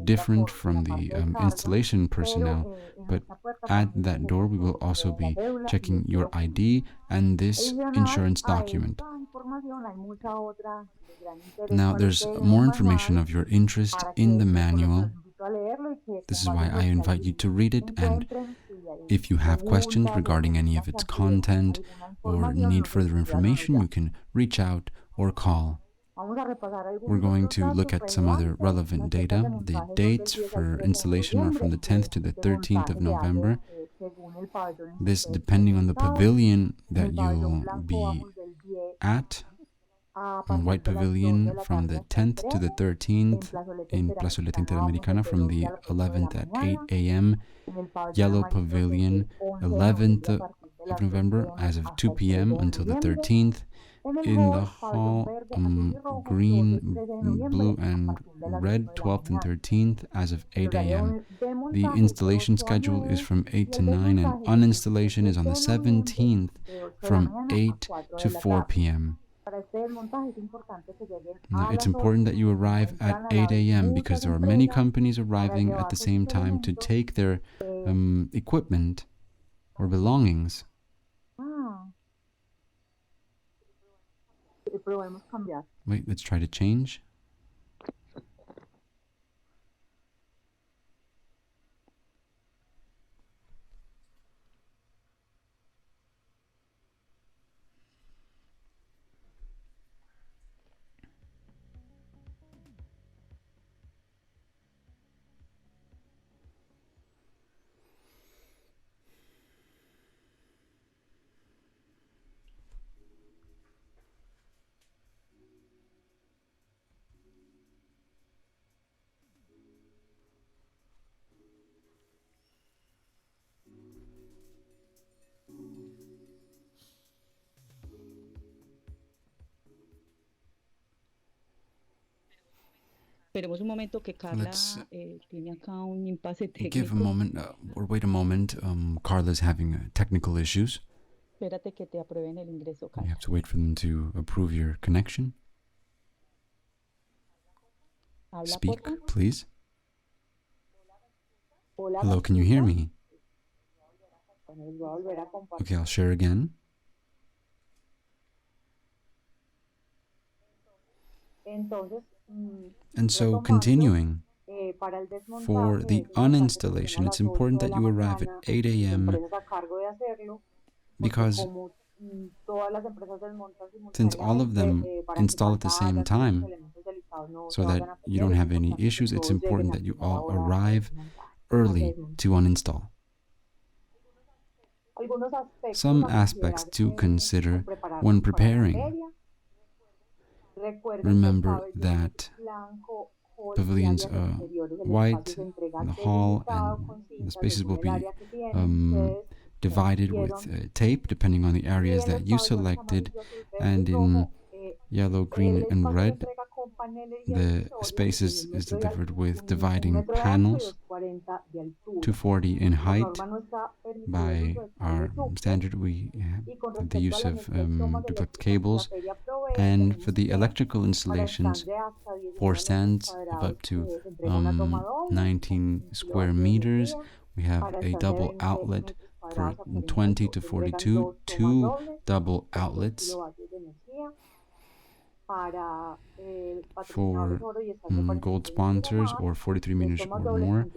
different from the installation personnel, but at that door we will also be checking your ID and this insurance document. Now, there's more information of your interest in the manual. This is why I invite you to read it, and if you have questions regarding any of its content or need further information, you can reach out or call. We're going to look at some other relevant data. The dates for installation are from the 10th to the 13th of November. This depending on the pavilion that you'll be at. White Pavilion from the 10th to the 13th, in Plazoleta Interamericana from the 11th at 8 a.m. Yellow Pavilion, 11th of November as of 2 p.m. until the 13th. In the hall, green, blue, and red, 12th and 13th as of 8 a.m. The installation schedule is from 8 to 9, and uninstallation is on the 17th from 8 to 4 p.m. Now, it's important that you arrive at 8 a.m. because there are many companies arriving at the same time to take their equipment or belongings. Wait, let's try to change. Let's give a moment, or wait a moment. Carla's having technical issues. You have to wait for them to approve your connection. Speak, please. Hello, can you hear me? Okay, I'll share again. And so, continuing, for the uninstallation, it's important that you arrive at 8 a.m. because since all of them install at the same time, so that you don't have any issues, it's important that you all arrive early to uninstall. Some aspects to consider when preparing. Remember that pavilions white, the hall, and the spaces will be divided with tape depending on the areas that you selected, and in yellow, green, and red the spaces is delivered with dividing panels, 240 in height. By our standard, we have the use of duplex cables, and for the electrical installations, 4 stands of up to 19 square meters. We have a double outlet for 20 to 42, 2 double outlets for gold sponsors or 43 meters or more,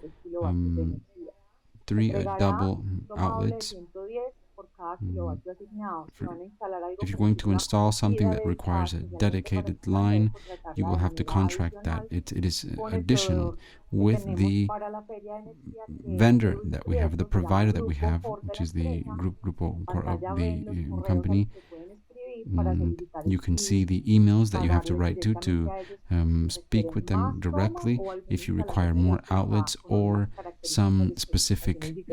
3 double outlets. If you're going to install something that requires a dedicated line, you will have to contract that. It is additional with the vendor that we have, the provider that we have, which is the grupo of the company. You can see the emails that you have to write to speak with them directly if you require more outlets or some specific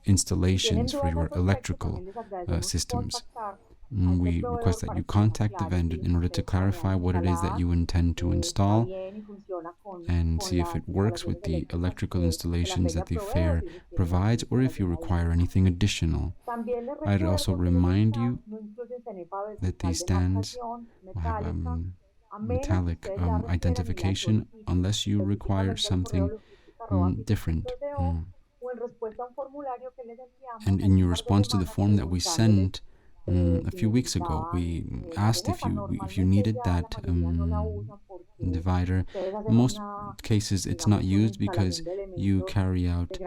installations for your electrical systems. We request that you contact the vendor in order to clarify what it is that you intend to install and see if it works with the electrical installations that the fair provides, or if you require anything additional. I'd also remind you that these stands will have metallic identification unless you require something different. And in your response to the form that we sent a few weeks ago, we asked if you needed that divider. In most cases, it's not used because you carry out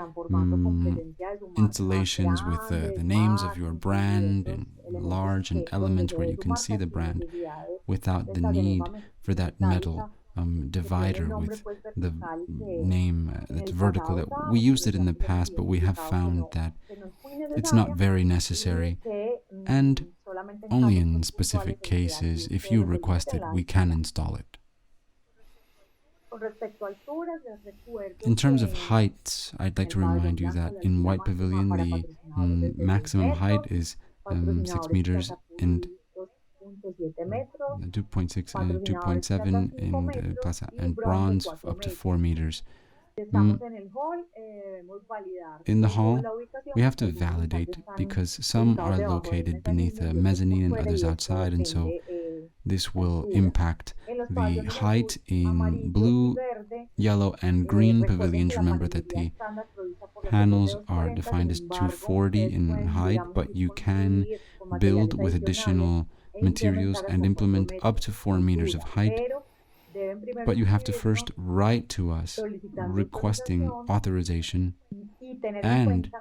installations with the names of your brand and large and elements where you can see the brand without the need for that metal divider with the name that's vertical. That we used it in the past, but we have found that it's not very necessary, and only in specific cases, if you request it, we can install it. In terms of heights, I'd like to remind you that in White Pavilion the maximum height is 6 meters and 2.6 and 2.7 in Plaza, and bronze up to 4 meters. In the hall, we have to validate because some are located beneath a mezzanine and others outside, and so this will impact the height in blue, yellow, and green pavilions. Remember that the panels are defined as 240 in height, but you can build with additional materials and implement up to 4 meters of height. But you have to first write to us requesting authorization, and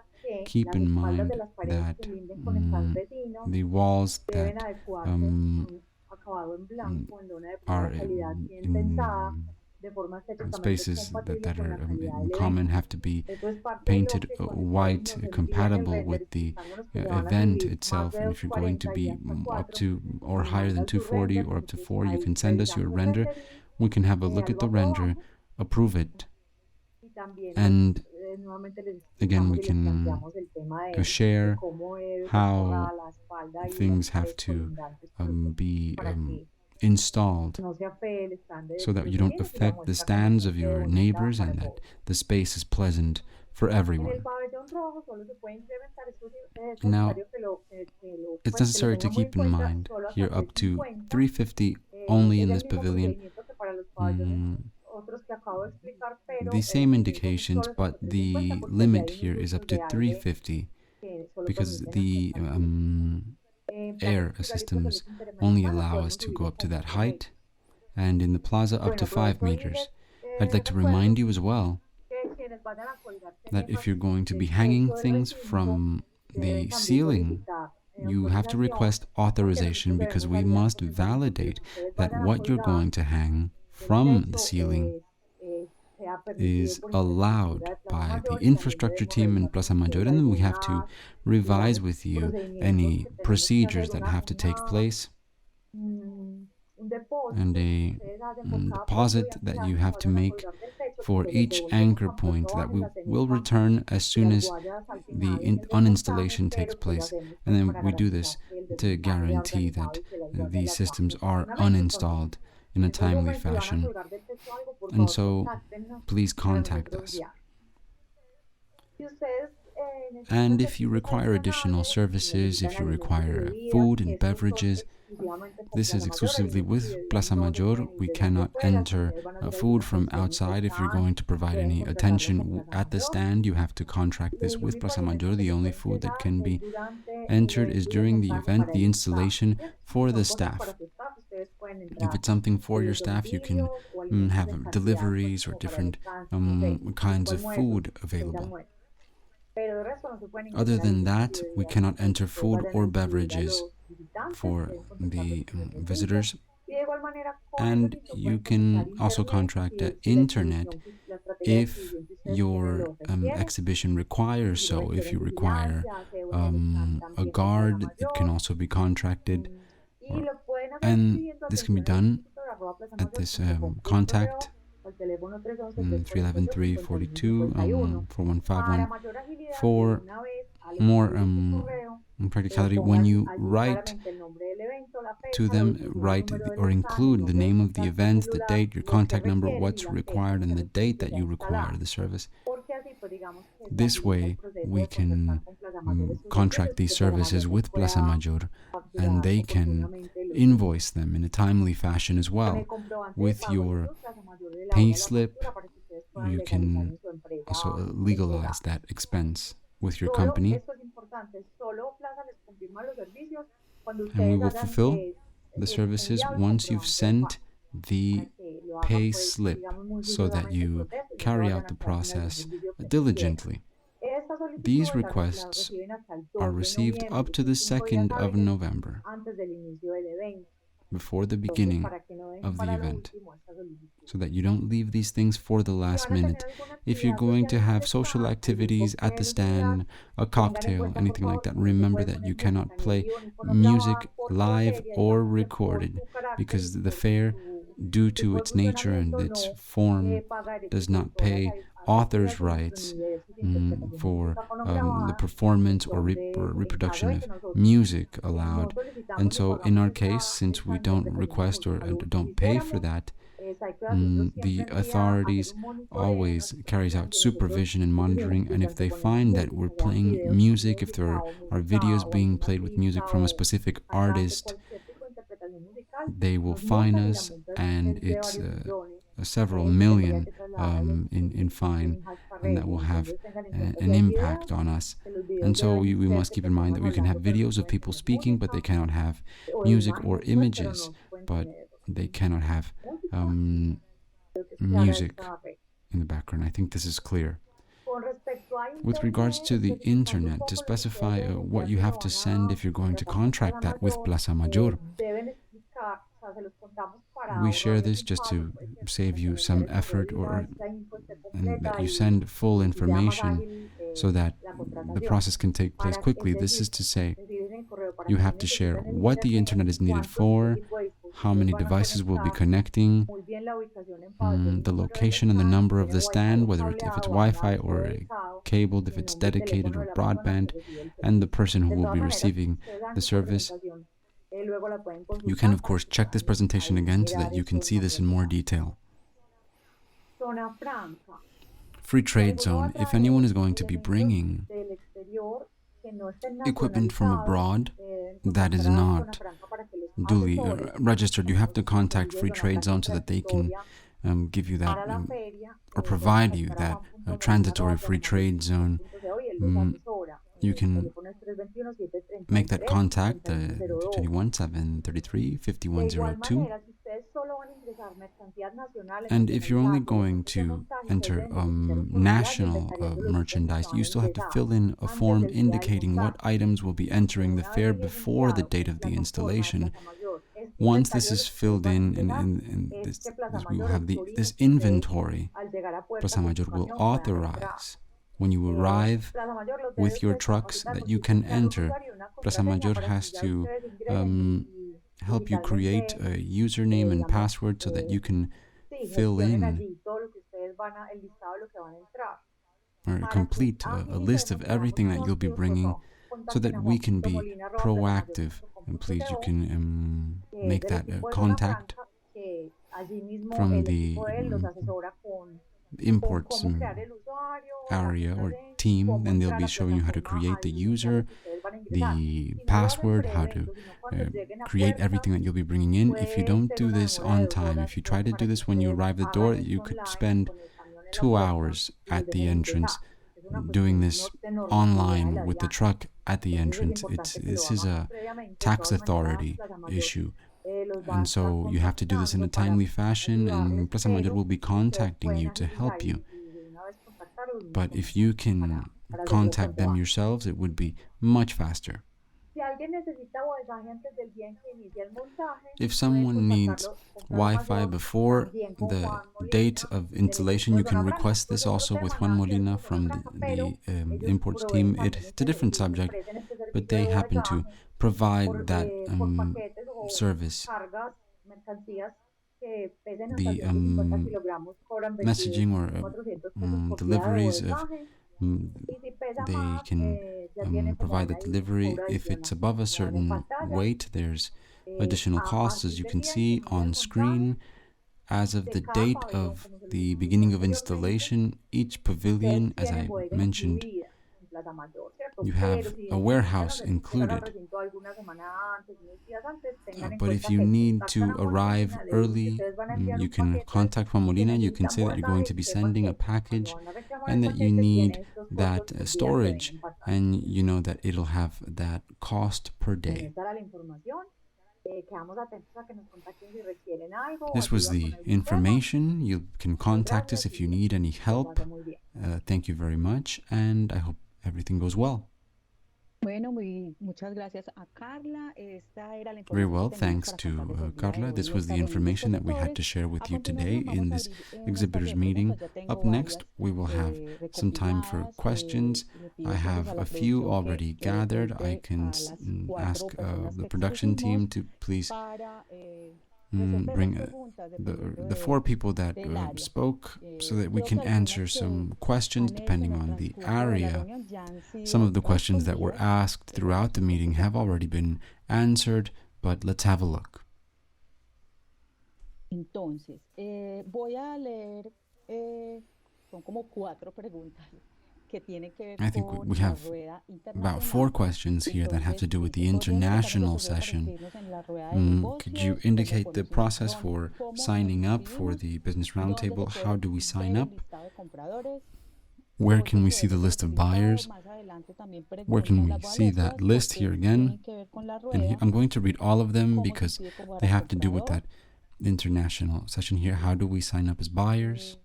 keep in mind that the walls that are in spaces that are in common have to be painted white, compatible with the event itself. And if you're going to be up to or higher than 240 or up to 4, you can send us your render. We can have a look at the render, approve it, and again we can share how things have to be installed so that you don't affect the stands of your neighbors and that the space is pleasant for everyone. Now, it's necessary to keep in mind here up to 350 only in this pavilion. The same indications, but the limit here is up to 350 because the air systems only allow us to go up to that height, and in the plaza up to 5 meters. I'd like to remind you as well that if you're going to be hanging things from the ceiling, you have to request authorization because we must validate that what you're going to hang from the ceiling is allowed by the infrastructure team in Plaza Mayor, and then we have to revise with you any procedures that have to take place and a deposit that you have to make for each anchor point that we will return as soon as the uninstallation takes place. And then we do this to guarantee that these systems are uninstalled in a timely fashion. And so please contact us. And if you require additional services, if you require food and beverages, this is exclusively with Plaza Mayor. We cannot enter food from outside. If you're going to provide any attention at the stand, you have to contract this with Plaza Mayor. The only food that can be entered is during the event, the installation for the staff. If it's something for your staff, you can have deliveries or different kinds of food available. Other than that, we cannot enter food or beverages for the visitors. And you can also contract internet if your exhibition requires so. If you require a guard, it can also be contracted. And this can be done at this contact 311-342-4151 for more practicality. When you write to them, write or include the name of the event, the date, your contact number, what's required, and the date that you require the service. This way, we can contract these services with Plaza Mayor, and they can invoice them in a timely fashion as well. With your pay slip, you can also legalize that expense with your company, and we will fulfill the services once you've sent the pay slip so that you carry out the process diligently. These requests are received up to the 2nd of November, before the beginning of the event, so that you don't leave these things for the last minute. If you're going to have social activities at the stand, a cocktail, anything like that, remember that you cannot play music live or recorded, because the fair, due to its nature and its form, does not pay authors' rights for the performance or reproduction of music allowed. And so in our case, since we don't request or don't pay for that, the authorities always carries out supervision and monitoring, and if they find that we're playing music, if there are videos being played with music from a specific artist, they will fine us, and it's several million in fine, and that will have an impact on us. And so we must keep in mind that we can have videos of people speaking, but they cannot have music or images, but they cannot have music in the background. I think this is clear. With regards to the internet, to specify what you have to send if you're going to contract that with Plaza Mayor, we share this just to save you some effort, and that you send full information so that the process can take place quickly. This is to say, you have to share what the internet is needed for, how many devices will be connecting, the location and the number of the stand, whether if it's Wi-Fi or cabled, if it's dedicated or broadband, and the person who will be receiving the service. You can, of course, check this presentation again so that you can see this in more detail. Free trade zone. If anyone is going to be bringing equipment from abroad that is not duly registered, you have to contact Free Trade Zone so that they can give you that or provide you that transitory free trade zone. You can make that contact 221 733 5102. And if you're only going to enter national merchandise, you still have to fill in a form indicating what items will be entering the fair before the date of the installation. Once this is filled in, and we will have this inventory, Plaza Mayor will authorize when you arrive with your trucks that you can enter. Plaza Mayor has to help you create a username and password so that you can fill in or complete a list of everything that you'll be bringing so that we can be proactive. And please, you can make that contact from the imports area or team, and they'll be showing you how to create the user, the password, how to create everything that you'll be bringing in. If you don't do this on time, if you try to do this when you arrive at the door, you could spend 2 hours at the entrance doing this online with the truck at the entrance. This is a tax authority issue. And so you have to do this in a timely fashion, and Plaza Mayor will be contacting you to help you. But if you can contact them yourselves, it would be much faster. If someone needs Wi-Fi before the date of installation, you can request this also with Juan Molina from the imports team. It's a different subject, but they happen to provide that service. The messaging or deliveries of they can provide the delivery. If it's above a certain weight, there's additional costs, as you can see on screen. As of the date of the beginning of installation, each pavilion, as I mentioned, you have a warehouse included. But if you need to arrive early, you can contact Juan Molina. You can say that you're going to be sending a package and that you need that storage, and you know that it'll have that cost per day. This was the information. You can contact us if you need any help. Thank you very much, and I hope everything goes well. Very well, thanks to Carla. This was the information that we had to share with you today in this exhibitors meeting. Up next, we will have some time for questions. I have a few already gathered. I can ask the production team to please bring the 4 people that spoke so that we can answer some questions depending on the area. Some of the questions that were asked throughout the meeting have already been answered, but let's have a look. Entonces, voy a leer, son como 4 preguntas. I think we have about 4 questions here that have to do with the international session. Could you indicate the process for signing up for the Business Roundtable? How do we sign up? Where can we see the list of buyers? Where can we see that list here again? And here, I'm going to read all of them because they have to do with that international session here. How do we sign up as buyers?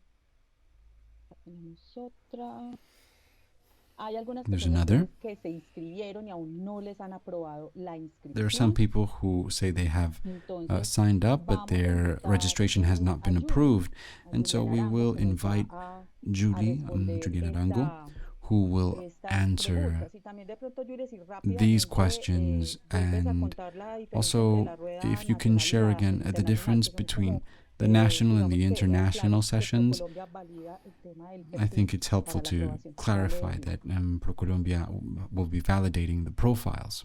There's another. There are some people who say they have signed up, but their registration has not been approved. And so we will invite Julie Narango, who will answer these questions. And also, if you can share again the difference between the national and the international sessions, I think it's helpful to clarify that ProColombia will be validating the profiles.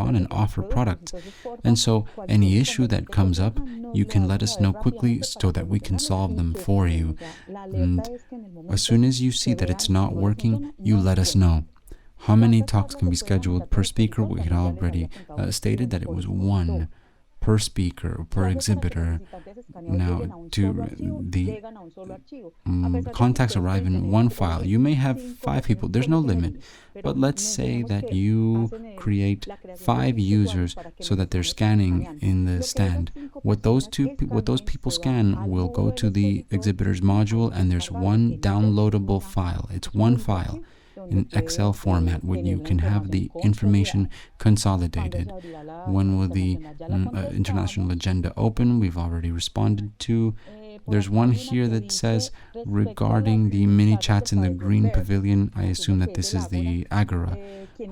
on and offer products. And so any issue that comes up, you can let us know quickly so that we can solve them for you. And as soon as you see that it's not working, you let us know. How many talks can be scheduled per speaker? We had already stated that it was one per speaker, per exhibitor. Now, the contacts arrive in one file. You may have 5 people. There's no limit. But let's say that you create 5 users so that they're scanning in the stand. What those people scan will go to the exhibitor's module, and there's one downloadable file. It's one file in Excel format when you can have the information consolidated. When will the international agenda open? We've already responded to. There's one here that says, regarding the mini chats in the green pavilion, I assume that this is the Agora.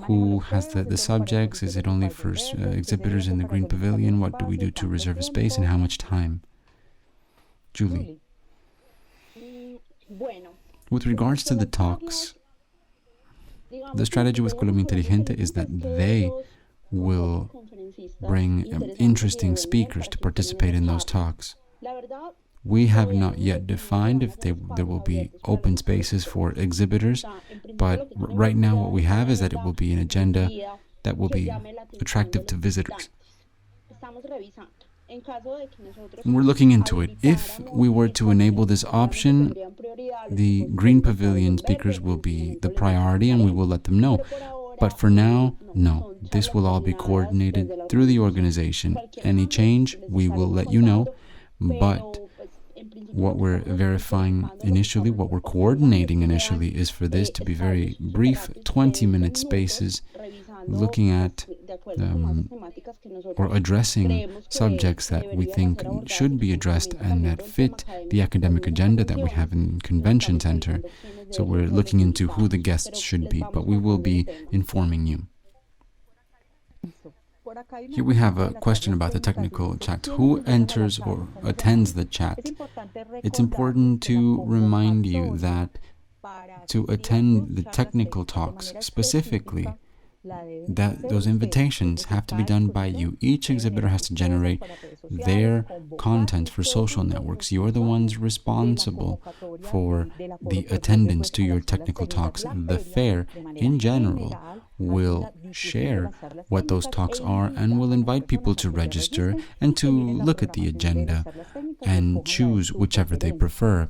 Who has the subjects? Is it only for exhibitors in the green pavilion? What do we do to reserve a space, and how much time? Julie. With regards to the talks, the strategy with Colombia Inteligente is that they will bring interesting speakers to participate in those talks. We have not yet defined if there will be open spaces for exhibitors, but right now what we have is that it will be an agenda that will be attractive to visitors. And we're looking into it. If we were to enable this option, the Green Pavilion speakers will be the priority and we will let them know. But for now, no. This will all be coordinated through the organization. Any change, we will let you know. But what we're verifying initially, what we're coordinating initially, is for this to be very brief, 20-minute spaces, looking at or addressing subjects that we think should be addressed and that fit the academic agenda that we have in Convention Center. So we're looking into who the guests should be, but we will be informing you. Here we have a question about the technical chat. Who enters or attends the chat? It's important to remind you that to attend the technical talks specifically, that those invitations have to be done by you. Each exhibitor has to generate their content for social networks. You're the ones responsible for the attendance to your technical talks. The fair, in general, will share what those talks are and will invite people to register and to look at the agenda and choose whichever they prefer.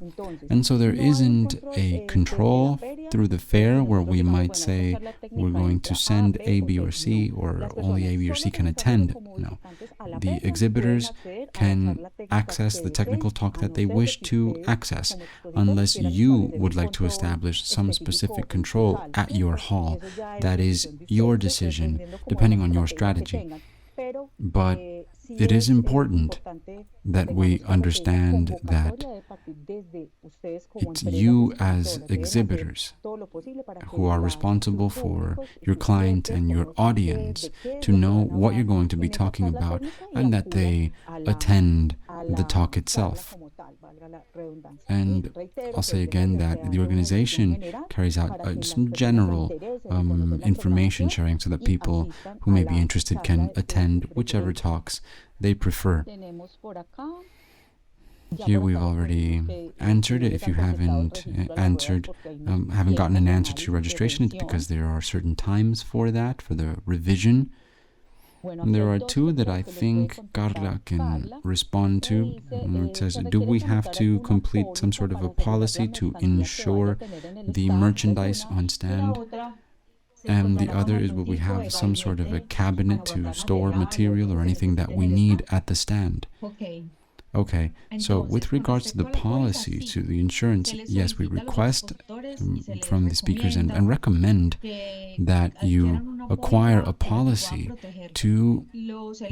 And so there isn't a control through the fair where we might say we're going to send A, B, or C, or only A, B, or C can attend. No. The exhibitors can access the technical talk that they wish to access, unless you would like to establish some specific control at your hall. That is your decision, depending on your strategy. But it is important that we understand that it's you as exhibitors who are responsible for your client and your audience to know what you're going to be talking about and that they attend the talk itself. And I'll say again that the organization carries out some general information sharing so that people who may be interested can attend whichever talks they prefer. Here we've already answered it. If you haven't haven't gotten an answer to your registration, it's because there are certain times for that, for the revision. And there are two that I think Carla can respond to. It says, do we have to complete some sort of a policy to ensure the merchandise on stand? And the other is, will we have some sort of a cabinet to store material or anything that we need at the stand? Okay, so with regards to the policy, to the insurance, yes, we request from the speakers and recommend that you acquire a policy to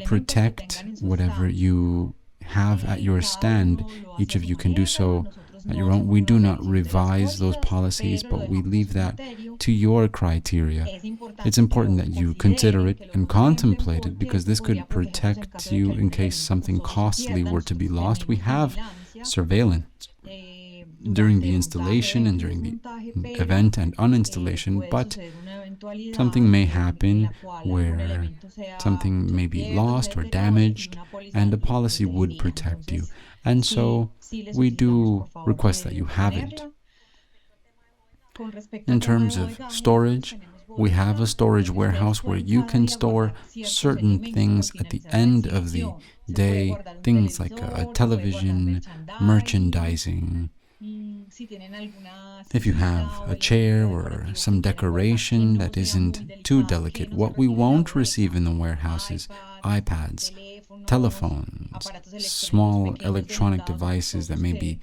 protect whatever you have at your stand. Each of you can do so at your own. We do not revise those policies, but we leave that to your criteria. It's important that you consider it and contemplate it, because this could protect you in case something costly were to be lost. We have surveillance during the installation and during the event and uninstallation, but something may happen where something may be lost or damaged, and the policy would protect you. And so we do request that you have it. In terms of storage, we have a storage warehouse where you can store certain things at the end of the day, things like a television, merchandising. If you have a chair or some decoration that isn't too delicate, what we won't receive in the warehouse is iPads, telephones, small electronic devices that may be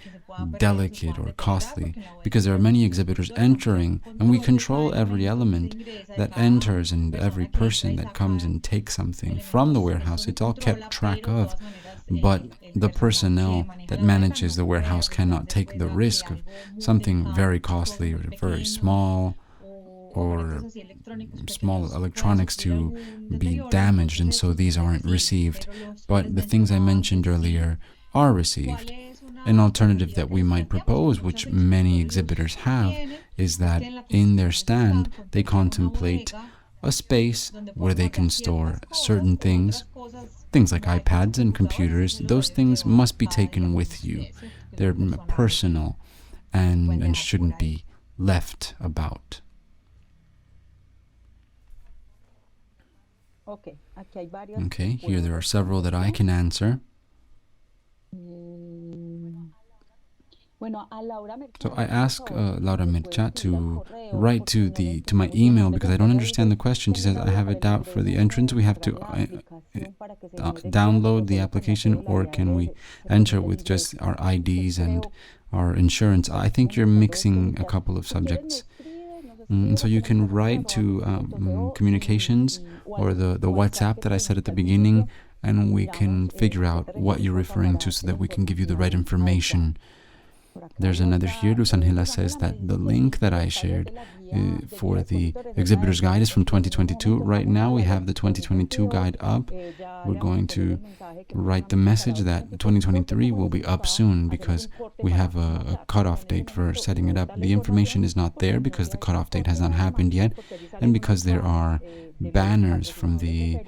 delicate or costly, because there are many exhibitors entering, and we control every element that enters and every person that comes and takes something from the warehouse. It's all kept track of, but the personnel that manages the warehouse cannot take the risk of something very costly or very small or small electronics to be damaged, and so these aren't received. But the things I mentioned earlier are received. An alternative that we might propose, which many exhibitors have, is that in their stand they contemplate a space where they can store certain things like iPads and computers. Those things must be taken with you. They're personal and shouldn't be left about. Okay, here there are several that I can answer. So I ask Laura Mircha to write to my email because I don't understand the question. She says, I have a doubt for the entrance. We have to download the application, or can we enter with just our IDs and our insurance? I think you're mixing a couple of subjects. And so you can write to communications or the WhatsApp that I said at the beginning, and we can figure out what you're referring to so that we can give you the right information. There's another here. Luz Angela says that the link that I shared for the exhibitor's guide is from 2022. Right now we have the 2022 guide up. We're going to write the message that 2023 will be up soon because we have a cutoff date for setting it up. The information is not there because the cutoff date has not happened yet, and because there are banners from the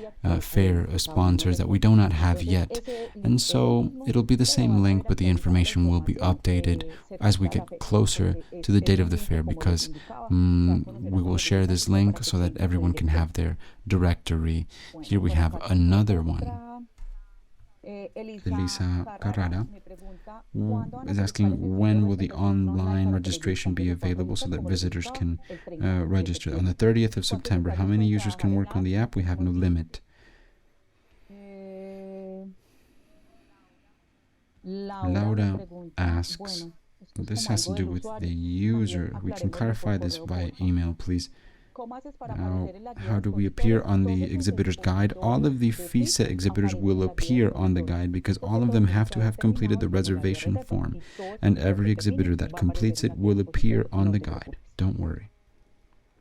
fair sponsors that we do not have yet. And so it'll be the same link, but the information will be updated as we get closer to the date of the fair, because we will share this link so that everyone can have their directory. Here we have another one. Elisa Carrara is asking, when will the online registration be available so that visitors can register? On the 30th of September. How many users can work on the app? We have no limit. Laura asks, this has to do with the user. We can clarify this by email, please. How do we appear on the exhibitor's guide? All of the FISE exhibitors will appear on the guide because all of them have to have completed the reservation form, and every exhibitor that completes it will appear on the guide. Don't worry.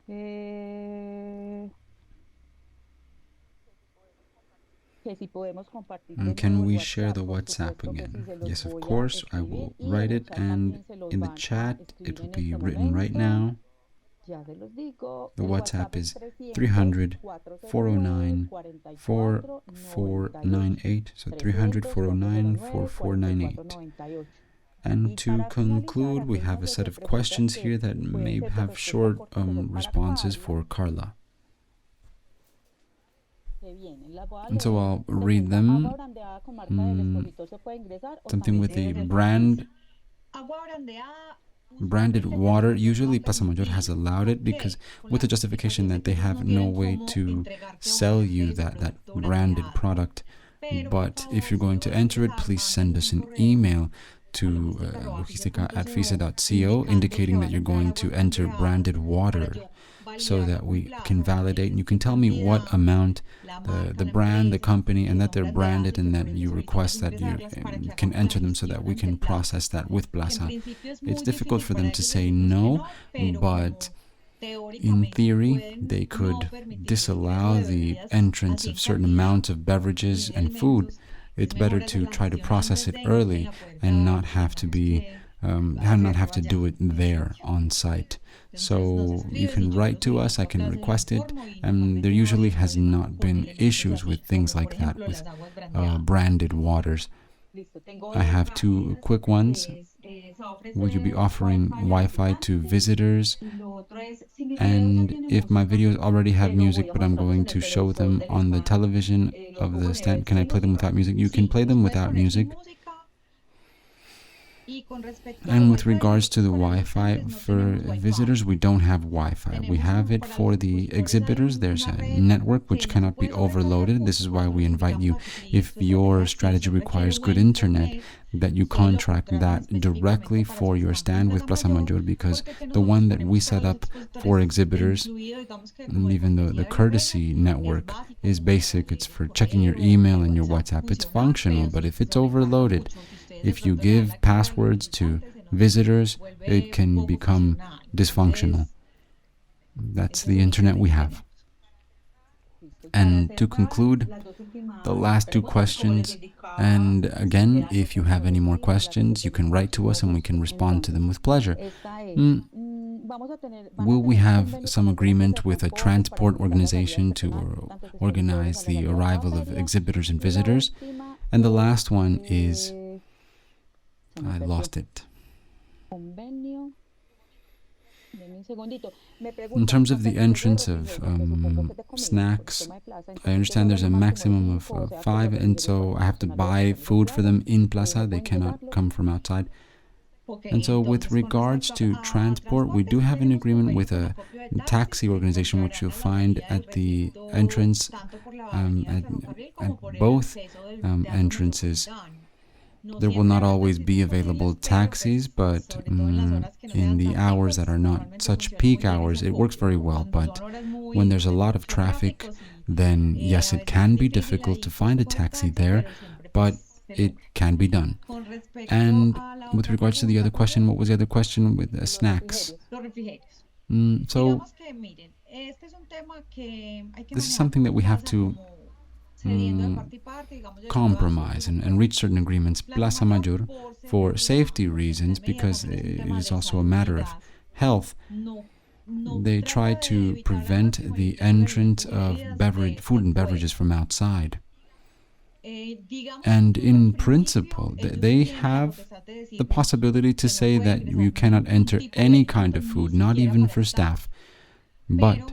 And can we share the WhatsApp again? Yes, of course. I will write it, and in the chat it will be written right now. The WhatsApp is 300-409-4498, so 300-409-4498. And to conclude, we have a set of questions here that may have short responses for Carla. And so I'll read them. Something with the branded water. Usually Pasamayor has allowed it because with the justification that they have no way to sell you that branded product. But if you're going to enter it, please send us an email to logistica@fise.co indicating that you're going to enter branded water, so that we can validate, and you can tell me what amount, the brand, the company, and that they're branded, and that you request that you can enter them so that we can process that with Plaza. It's difficult for them to say no, but in theory they could disallow the entrance of certain amounts of beverages and food. It's better to try to process it early and not have to do it there on site. So you can write to us, I can request it, and there usually has not been issues with things like that, with branded waters. I have two quick ones. Will you be offering Wi-Fi to visitors? And if my videos already have music, but I'm going to show them on the television of the stand, can I play them without music? You can play them without music. And with regards to the Wi-Fi, for visitors, we don't have Wi-Fi. We have it for the exhibitors. There's a network which cannot be overloaded. This is why we invite you, if your strategy requires good internet, that you contract that directly for your stand with Plaza Mayor, because the one that we set up for exhibitors, and even the courtesy network, is basic. It's for checking your email and your WhatsApp. It's functional, but if it's overloaded, if you give passwords to visitors, it can become dysfunctional. That's the internet we have. And to conclude, the last two questions, and again, if you have any more questions, you can write to us and we can respond to them with pleasure. Will we have some agreement with a transport organization to organize the arrival of exhibitors and visitors? And the last one is, I lost it. In terms of the entrance of snacks, I understand there's a maximum of 5, and so I have to buy food for them in Plaza. They cannot come from outside. And so with regards to transport, we do have an agreement with a taxi organization, which you'll find at the entrance, at both entrances. There will not always be available taxis, but in the hours that are not such peak hours, it works very well. But when there's a lot of traffic, then yes, it can be difficult to find a taxi there, but it can be done. And with regards to the other question, what was the other question with snacks? So this is something that we have to compromise and reach certain agreements. Plaza Mayor, for safety reasons, because it is also a matter of health, they try to prevent the entrance of food and beverages from outside. And in principle, they have the possibility to say that you cannot enter any kind of food, not even for staff. But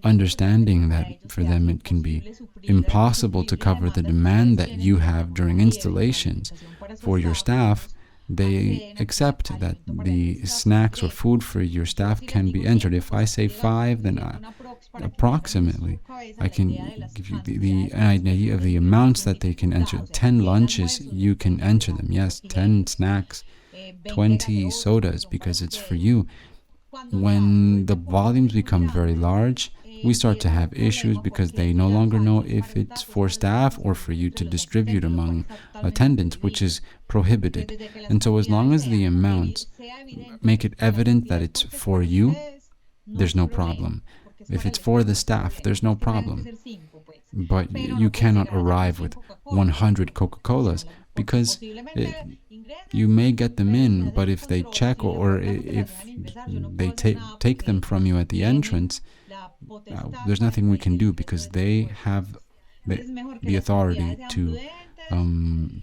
understanding that for them it can be impossible to cover the demand that you have during installations for your staff, they accept that the snacks or food for your staff can be entered. If I say 5, then approximately I can give you the idea of the amounts that they can enter. 10 lunches, you can enter them. Yes, 10 snacks, 20 sodas, because it's for you. When the volumes become very large, we start to have issues because they no longer know if it's for staff or for you to distribute among attendants, which is prohibited. And so as long as the amounts make it evident that it's for you, there's no problem. If it's for the staff, there's no problem. But you cannot arrive with 100 Coca-Colas, because you may get them in, but if they check or if they take them from you at the entrance, there's nothing we can do, because they have the authority to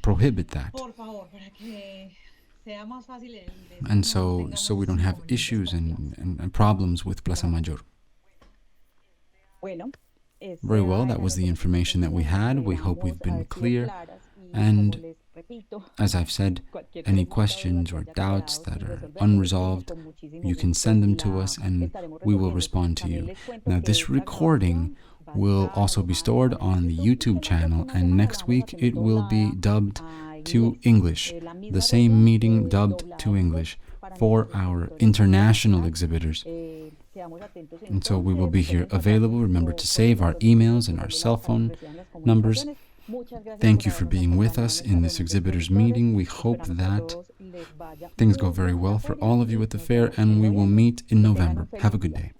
prohibit that. And so we don't have issues and problems with Plaza Mayor. Very well, that was the information that we had. We hope we've been clear. And as I've said, any questions or doubts that are unresolved, you can send them to us and we will respond to you. Now, this recording will also be stored on the YouTube channel, and next week it will be dubbed to English. The same meeting dubbed to English for our international exhibitors. And so we will be here available. Remember to save our emails and our cell phone numbers. Thank you for being with us in this exhibitors meeting. We hope that things go very well for all of you at the fair, and we will meet in November. Have a good day.